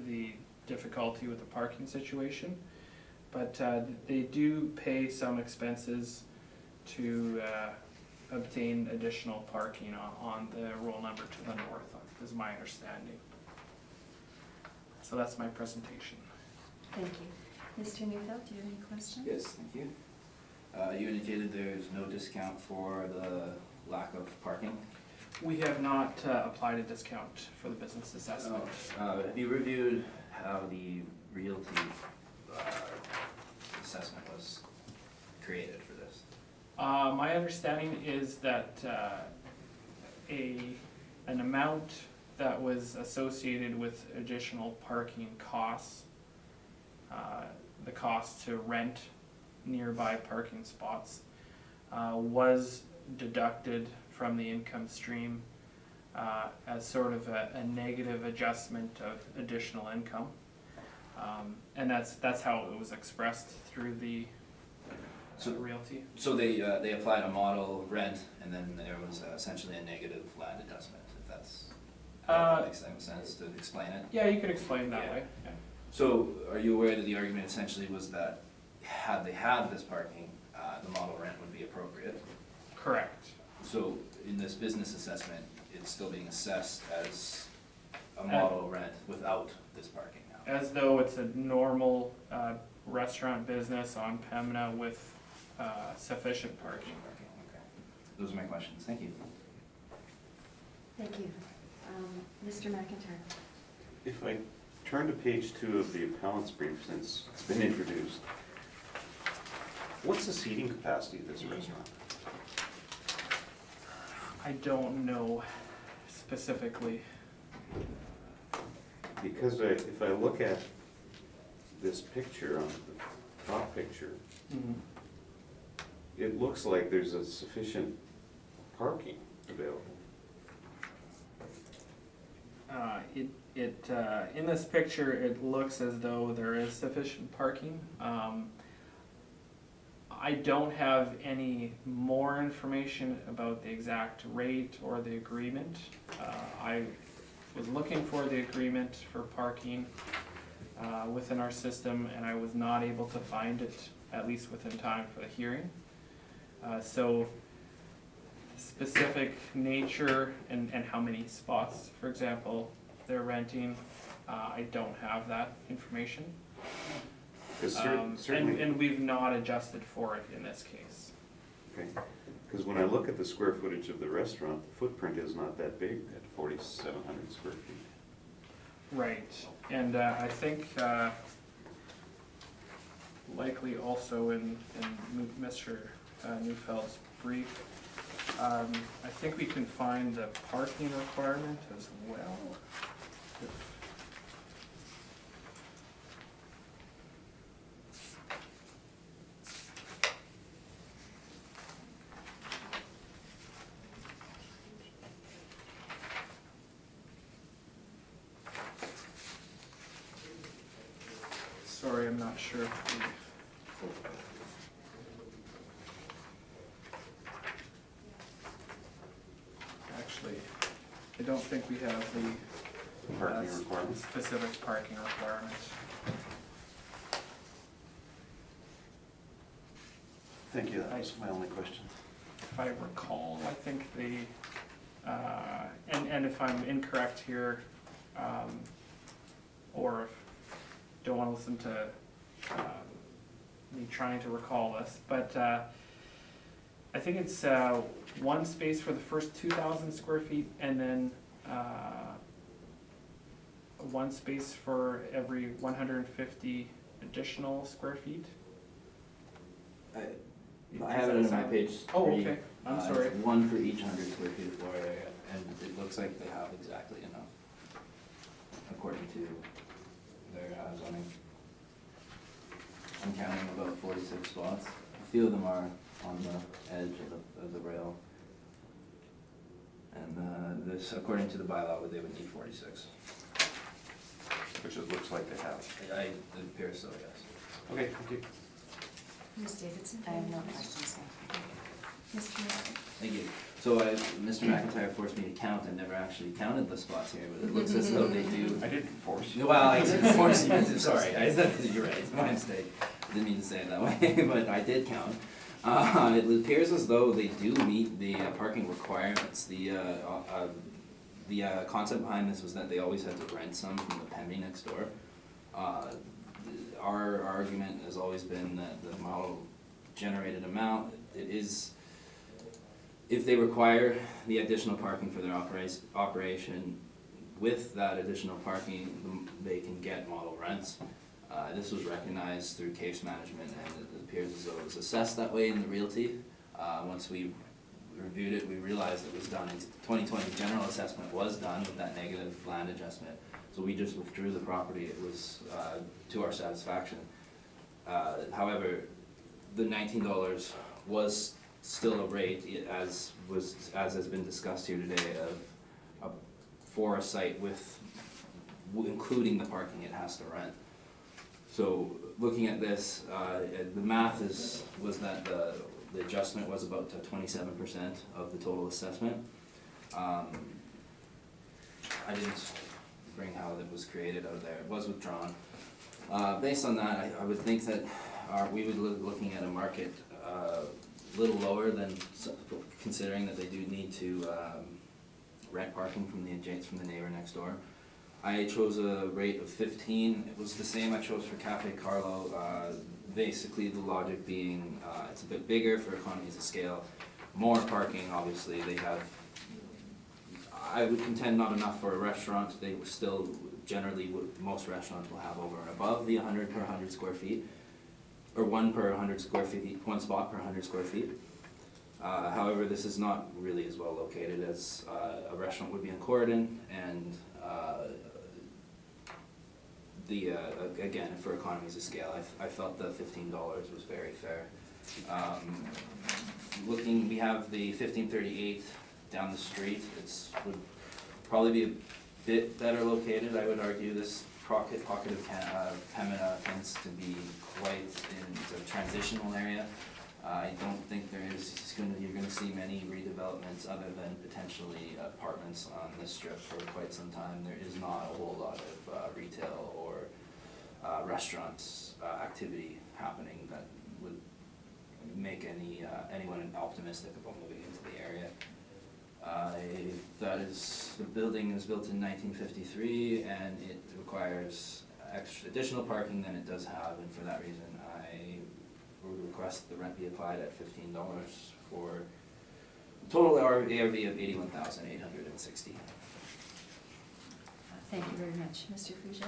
B: the difficulty with the parking situation, but they do pay some expenses to obtain additional parking on the roll number to the north, is my understanding. So that's my presentation.
A: Thank you. Mr. Neufeld, do you have any questions?
F: Yes, thank you. You indicated there's no discount for the lack of parking.
B: We have not applied a discount for the business assessment.
F: Have you reviewed how the realty assessment was created for this?
B: My understanding is that an amount that was associated with additional parking costs, the cost to rent nearby parking spots, was deducted from the income stream as sort of a negative adjustment of additional income. And that's how it was expressed through the realty.
F: So they applied a model rent, and then there was essentially a negative land adjustment, if that makes some sense to explain it?
B: Yeah, you could explain that
F: Yeah.
B: way. Yeah.
F: So are you aware that the argument essentially was that had they had this parking, the model rent would be appropriate?
B: Correct.
F: So in this business assessment, it's still being assessed as a model rent without this parking now?
B: As though it's a normal restaurant business on Pembina with sufficient parking.
F: Okay. Those are my questions, thank you.
A: Thank you. Mr. McIntyre?
E: If I turn to page 2 of the appellant's brief, since it's been introduced, what's the seating capacity of this restaurant?
B: I don't know specifically.
E: Because if I look at this picture on the top picture, it looks like there's a sufficient parking available.
B: In this picture, it looks as though there is sufficient parking. I don't have any more information about the exact rate or the agreement. I was looking for the agreement for parking within our system, and I was not able to find it, at least within time for the hearing. So the specific nature and how many spots, for example, they're renting, I don't have that information.
E: Because
B: And
E: certainly,
B: we've not adjusted for it in this case.
E: okay, because when I look at the square footage of the restaurant, the footprint is not that big at 4,700 square feet.
B: Right, and I think likely also in Mr. Neufeld's brief, I think we can find the parking requirement as well. Sorry, I'm not sure if we... Actually, I don't think we have the
E: Parking requirements?
B: specific parking requirements.
E: Thank you, that was my only question.
B: If I recall, I think the, and if I'm incorrect here, or if don't want to listen to me trying to recall this, but I think it's one space for the first 2,000 square feet, and then one space for every 150 additional square feet.
F: I have it in my page 3.
B: Oh, okay, I'm sorry.
F: It's 1 for each 100 square feet of floor area, and it looks like they have exactly enough, according to their zoning. I'm counting about 46 spots. A few of them are on the edge of the rail. And this, according to the bylaw, they would need 46.
E: Which it looks like they have.
F: It appears so, yes.
E: Okay, thank you.
A: Ms. Davidson?
G: I have no questions, thank you.
A: Mr. Murphy?
F: Thank you. So Mr. McIntyre forced me to count. I never actually counted the spots here, but it looks as though they do.
E: I didn't force you.
F: Well, I didn't force you to, sorry, you're right, it's my mistake. Didn't mean to say it that way, but I did count. It appears as though they do meet the parking requirements. The concept behind this was that they always had to rent some from the Pemby next door. Our argument has always been that the model generated amount, it is, if they require the additional parking for their operation, with that additional parking, they can get model rents. This was recognized through case management, and it appears as though it was assessed that way in the realty. Once we reviewed it, we realized it was done in 2020. General assessment was done with that negative land adjustment, so we just withdrew the property. It was to our satisfaction. However, the $19 was still a rate, as has been discussed here today, for a site with including the parking it has to rent. So looking at this, the math was that the adjustment was about 27% of the total assessment. I didn't bring how it was created out of there. It was withdrawn. Based on that, I would think that we would look looking at a market little lower than, considering that they do need to rent parking from the neighbor next door. I chose a rate of 15. It was the same I chose for Cafe Carlo. Basically, the logic being it's a bit bigger for economies of scale, more parking. Obviously, they have. I would contend not enough for a restaurant. They would still generally most restaurants will have over and above the 100 per 100 square feet, or 1 per 100 square feet, 1 spot per 100 square feet. However, this is not really as well located as a restaurant would be in Corridon, and again, for economies of scale, I felt the $15 was very fair. We have the 1538 down the street. Would probably be a bit better located. I would argue this pocket of Pembina tends to be quite in a transitional area. I don't think you're going to see many redevelopments other than potentially apartments on this strip for quite some time. There is not a whole lot of retail or restaurants activity happening that would make anyone optimistic about moving into the area. The building was built in 1953 and it requires additional parking than it does have, and for that reason I would request the rent be applied at $15 for a total ARV of $81,860.
A: Thank you very much. Mr. Fouger?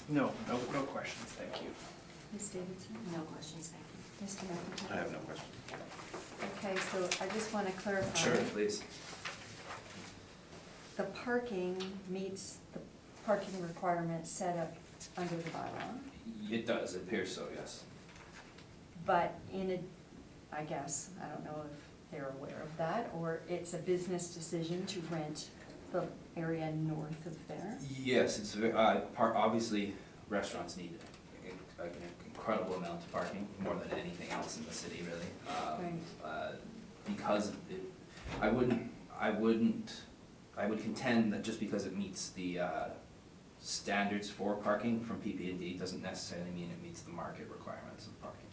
B: No questions, thank you.
A: Ms. Davidson?
G: No questions, thank you.
A: Mr. McIntyre?
E: I have no question.
A: Okay, so I just want to clarify.
F: Sure, please.
A: The parking meets the parking requirements set up under the bylaw,
F: It does, it appears so, yes.
A: but I guess, I don't know if they're aware of that, or it's a business decision to rent the area north of there.
F: Yes, it's obviously restaurants need an incredible amount of parking, more than anything else in the city, really. Because I would contend that just because it meets the standards for parking from PP&D doesn't necessarily mean it meets the market requirements of parking.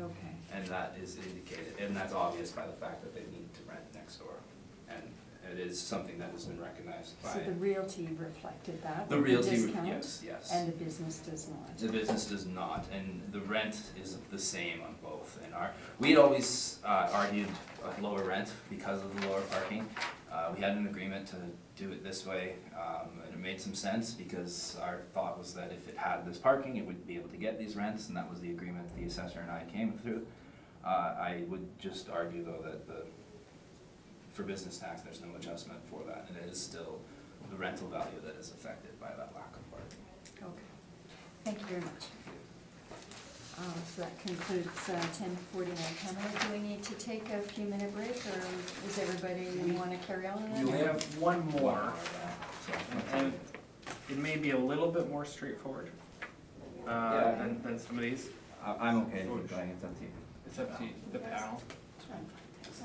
A: Okay.
F: And that is indicated, and that's obvious by the fact that they need to rent next door. And it is something that has been recognized by.
A: So the realty reflected that?
F: The
A: with
F: realty,
A: discount,
F: yes.
A: And the business does not?
F: The business does not, and the rent is the same on both. And we'd always argued a lower rent because of the lower parking. We had an agreement to do it this way, and it made some sense because our thought was that if it had this parking, it would be able to get these rents, and that was the agreement the assessor and I came through. I would just argue though that for business tax, there's no adjustment for that, and it is still the rental value that is affected by that lack of parking.
A: Okay. Thank you very much. So that concludes 10:49 Pamela. Do we need to take a few minute break, or does everybody want to carry on?
B: We have one more,
F: So,
B: and it may be a little bit more straightforward
F: Yeah.
B: than some of these.
F: I'm okay with going, it's up to you.
B: It's up to the panel.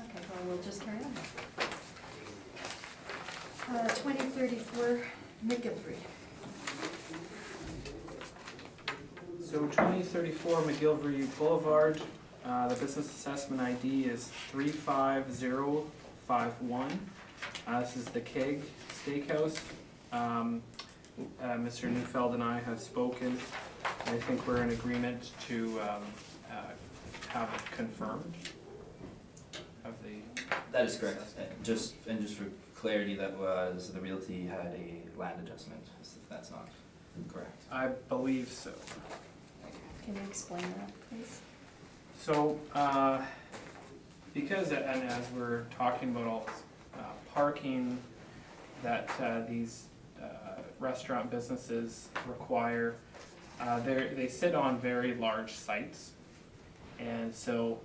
A: Okay, well, we'll just carry on. 2034 McGilvery.
B: So 2034 McGilvery Boulevard, the business assessment ID is 35051. This is the Keg Steakhouse. Mr. Neufeld and I have spoken. I think we're in agreement to have it confirmed.
F: That is correct. And just for clarity, that was the realty had a land adjustment, if that's not correct.
B: I believe so.
A: Can you explain that, please?
B: So, because, and as we're talking about all this parking that these restaurant businesses require, they sit on very large sites. And so,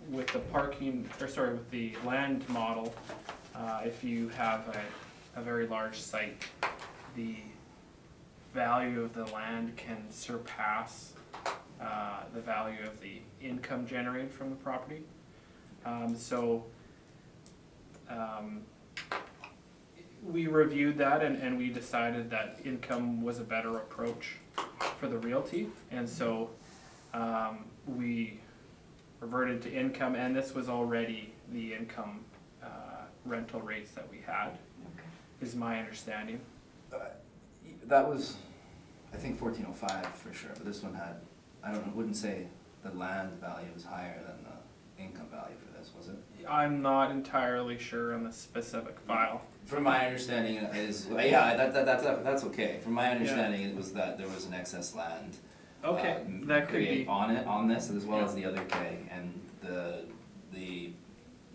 B: with the with the land model, if you have a very large site, the value of the land can surpass the value of the income generated from the property. We reviewed that and we decided that income was a better approach for the realty, and so we reverted to income, and this was already the income rental rates that we had,
A: Okay.
B: is my understanding.
F: That was, I think 1405 for sure, but this one had, I don't know, wouldn't say the land value was higher than the income value for this, was it?
B: I'm not entirely sure on the specific file.
F: From my understanding is, yeah, that's okay. From my understanding, it was that there was an excess land.
B: Okay, that could
F: create
B: be.
F: on this, as well as
B: Yeah.
F: the other keg, and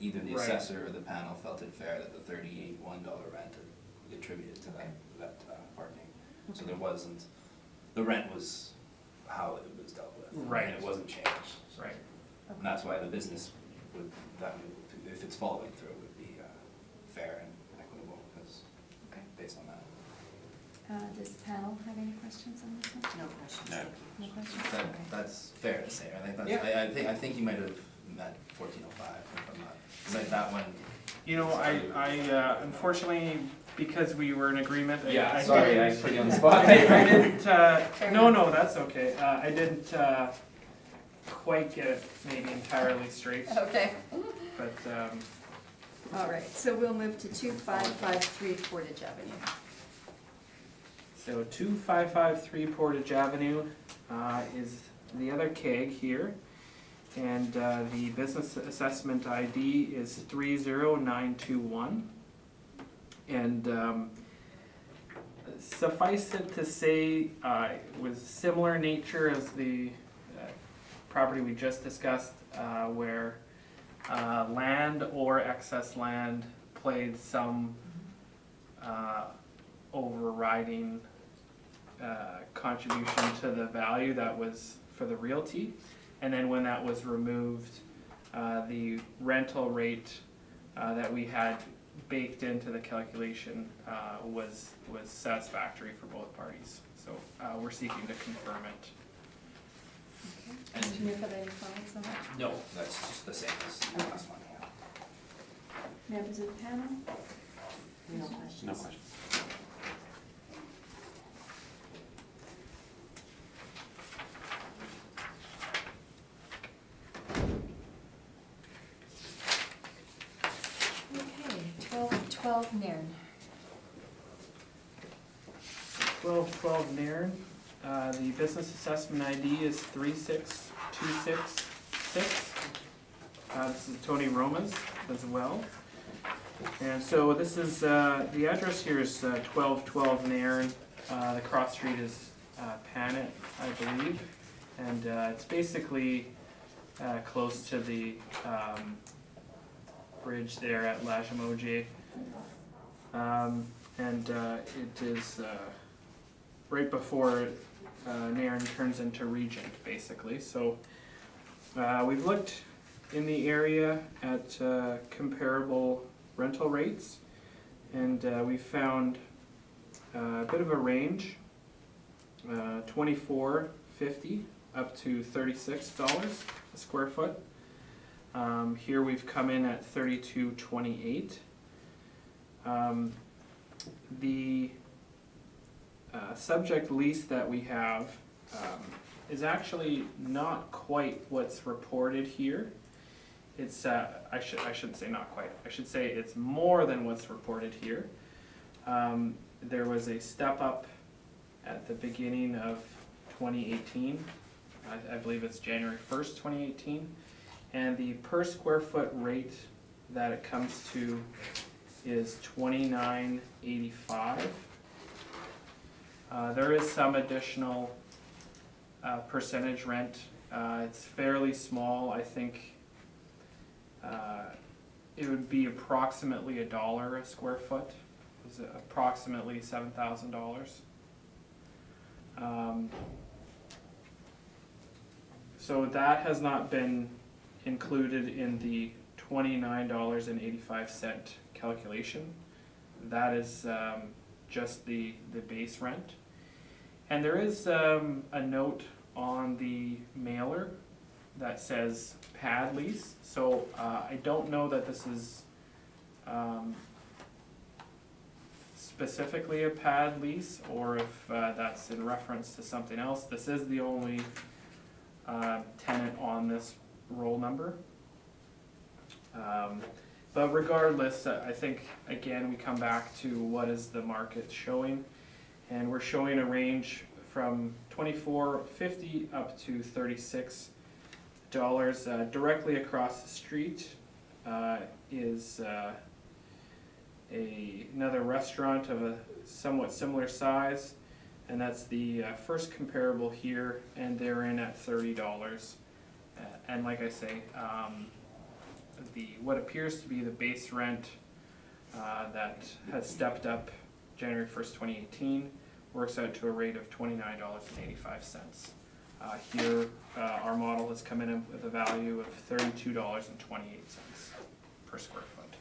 F: either the
B: Right.
F: assessor or the panel felt it fair that the $38 rent be attributed to that parking. So there wasn't, the rent was how it was dealt with.
B: Right.
F: And it wasn't changed.
B: Right.
F: And that's why the business would, if it's following through, would be fair and equitable, because
A: Okay.
F: based on that.
A: Does the panel have any questions on this one?
G: No questions,
E: No.
G: thank you.
A: No questions?
F: That,
A: Okay.
F: that's fair to say, I think that's,
B: Yeah.
F: I think you might have met 1405, if I'm not, like that one.
B: You know, I unfortunately, because we were in agreement, I didn't-
F: put you on the spot.
B: I didn't, no, that's okay. I didn't quite get it maybe entirely straight,
A: Okay.
B: but,
A: All right, so we'll move to 2553 Portage Avenue.
B: so 2553 Portage Avenue is the other keg here. And the business assessment ID is 30921. And suffice it to say, it was similar nature as the property we just discussed, where land or excess land played some overriding contribution to the value that was for the realty. And then when that was removed, the rental rate that we had baked into the calculation was satisfactory for both parties. So we're seeking to confirm it.
A: Okay.
F: And-
A: Mr. Niff, have any comments on that?
F: No, that's just the same as the last one, yeah.
A: Members of the panel?
G: No questions.
E: No question.
A: Okay, 1212 Nairn.
B: 1212 Nairn, the business assessment ID is 36266. This is Tony Roma's as well. And so this is, the address here is 1212 Nairn. The cross street is Panet, I believe. And it's basically close to the bridge there at Lagimoje. And it is right before Nairn turns into Regent, basically. So we've looked in the area at comparable rental rates, and we found a bit of a range, $24.50 up to $36 a square foot. Here we've come in at $32.28. The subject lease that we have is actually not quite what's reported here. It's, I shouldn't say not quite, I should say it's more than what's reported here. There was a step up at the beginning of 2018, I believe it's January 1st, 2018, and the per square foot rate that it comes to is $29.85. There is some additional percentage rent. It's fairly small. I think it would be approximately $1 a square foot. It's approximately $7,000. So that has not been included in the $29.85 calculation. That is just the base rent. And there is a note on the mailer that says pad lease. So I don't know that this is specifically a pad lease or if that's in reference to something else. This is the only tenant on this roll number. But regardless, I think, again, we come back to what is the market showing. And we're showing a range from $24.50 up to $36. Directly across the street is another restaurant of a somewhat similar size, and that's the first comparable here, and they're in at $30. And like I say, what appears to be the base rent that has stepped up January 1st, 2018, works out to a rate of $29.85. Here, our model has come in with a value of $32.28 per square foot.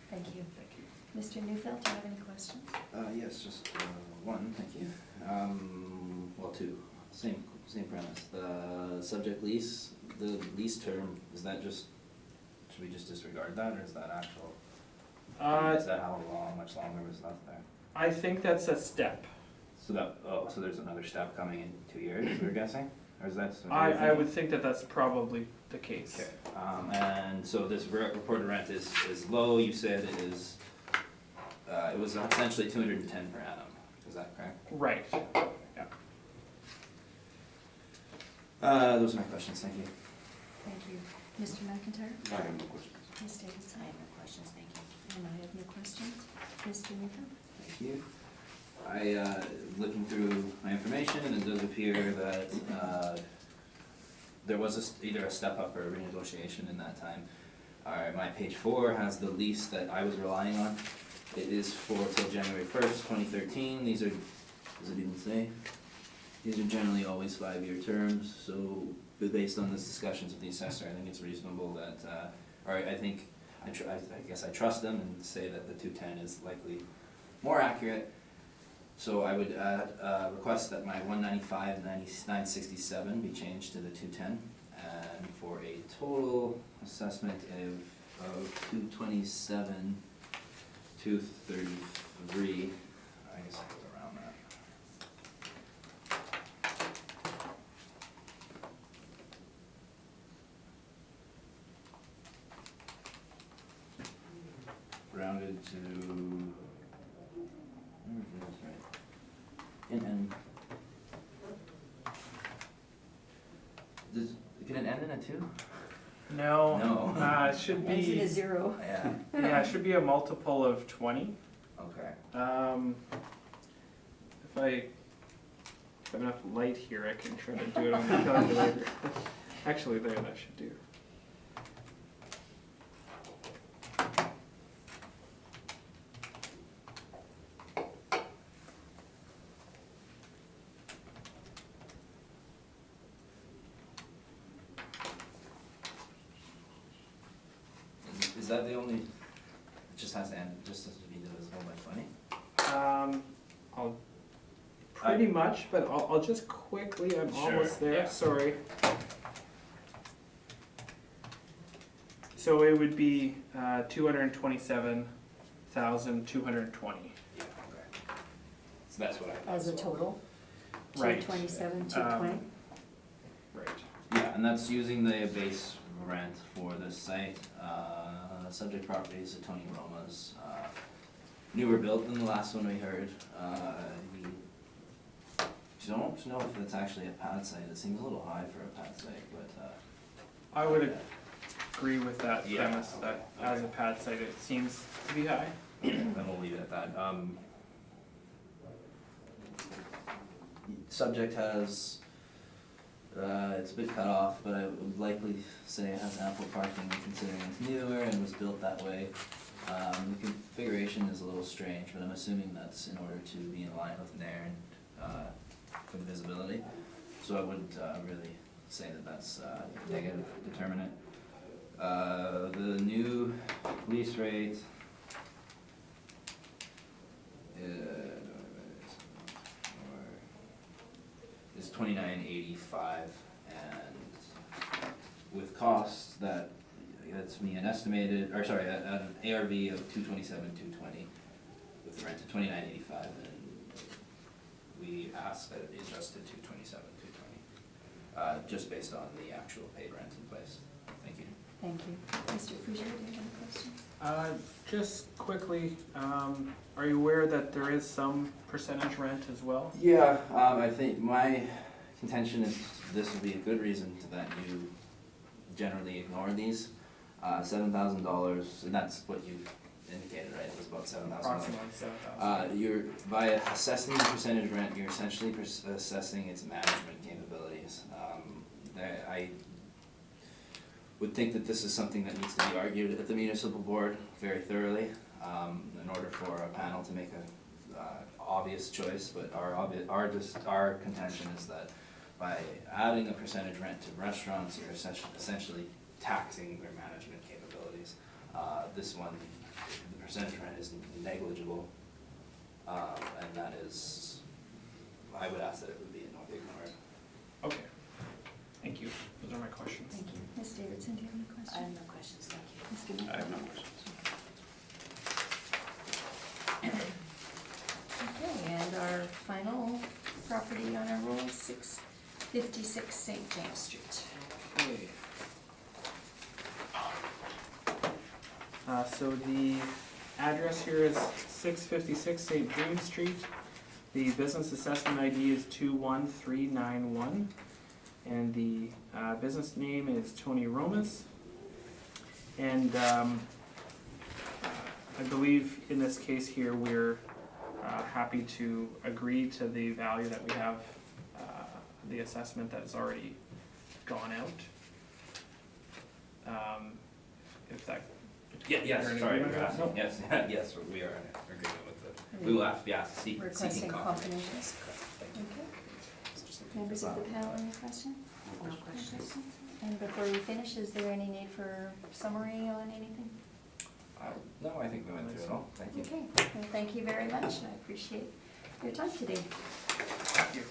A: Thank you.
B: Thank you.
A: Mr. Newfield, do you have any questions?
F: Yes, just one, thank you. Well, two, same premise. The subject lease, the lease term, is that just, should we just disregard that, or is that actual? Is that how long, much longer was left there?
B: I think that's a step.
F: So there's another step coming in 2 years, we're guessing? Or is that?
B: I would think that that's probably the case.
F: Okay, and so this reported rent is low, you said it is, it was essentially 210 per annum, is that correct?
B: Right. Yeah.
F: Those are my questions, thank you.
A: Thank you. Mr. McIntyre?
E: I have no questions.
A: Ms. Davidson?
G: I have no questions, thank you.
A: And I have no questions. Mr. Newfield?
F: Thank you. Looking through my information, and it does appear that there was either a step up or a renegotiation in that time. My page 4 has the lease that I was relying on. It is for till January 1st, 2013. These are, does it even say? These are generally always 5-year terms, so based on this discussions with the assessor, I think it's reasonable that, I guess I trust them and say that the 210 is likely more accurate. So I would request that my 195.967 be changed to the 210, and for a total assessment of 227,233. I guess it goes around that. Rounded to. That's right. And can it end in a 2?
B: No.
F: No.
B: It should
A: Ends in a
B: be.
A: 0.
F: Yeah.
B: Yeah, it should be a multiple of 20.
F: Okay.
B: If I have enough light here, I can try to do it on the calculator. Actually, there, that should do.
F: Is that the only? It just has to end. Just has to be divisible by 20.
B: I'll pretty much, but I'll just quickly. I'm
F: Sure,
B: almost there.
F: yeah.
B: Sorry. So it would be 227,220.
F: Yeah. Okay. So that's what I.
A: As a total?
B: Right.
A: 227, 220?
B: Right.
F: Yeah, and that's using the base rent for this site. Subject property is the Tony Roma's. Newer built than the last one we heard. We don't know if it's actually a pad site. It seems a little high for a pad site, but.
B: I would agree with that
F: Yeah,
B: premise
F: okay,
B: that as a pad site, it seems to be high.
F: Then we'll leave it at that. Subject has, it's a bit cut off, but I would likely say it has ample parking considering it's newer and was built that way. The configuration is a little strange, but I'm assuming that's in order to be in line with Nairn for the visibility. So I wouldn't really say that that's a negative determinant. The new lease rate is $29.85, and with costs that's me an estimated, or sorry, at an ARV of $227,220 with the rent of $29.85, and we ask that it be adjusted to $27,220, just based on the actual paid rent in place. Thank you.
A: Thank you. Mr. Foucher, do you have any questions?
B: Just quickly, are you aware that there is some percentage rent as well?
F: Yeah, I think my contention is this would be a good reason that you generally ignore these. $7,000, and that's what you indicated, right? It was about $7,000.
B: Approximately 7,000.
F: You're, by assessing the percentage rent, you're essentially assessing its management capabilities. I would think that this is something that needs to be argued at the municipal board very thoroughly, in order for a panel to make a obvious choice, but our contention is that by adding a percentage rent to restaurants, you're essentially taxing their management capabilities. This one, the percentage rent is negligible, and that is, I would ask that it would be ignored.
B: Okay, thank you. Those are my questions.
A: Thank you. Ms. Davidson, do you have any questions?
G: I have no questions, thank you.
A: Mr.
E: I
A: Knight?
E: have no questions.
A: Okay, and our final property on our roll, 656 St. James Street.
B: Okay. So the address here is 656 St. James Street. The business assessment ID is 21391. And the business name is Tony Romas. And I believe in this case here, we're happy to agree to the value that we have, the assessment that's already gone out. If that.
F: Yes,
B: You're in
F: sorry,
B: agreement
F: we're
B: with that?
F: asking, yes, yes, we are in agreement with it. We will have to be asked, seeking
A: Requesting
F: confirmation.
A: confirmation. Okay. Members of the panel, any questions?
G: No questions.
A: And before we finish, is there any need for summary on anything?
F: No, I think we went through it all, thank you.
A: Okay, well, thank you very much. I appreciate your time today.
B: Thank you.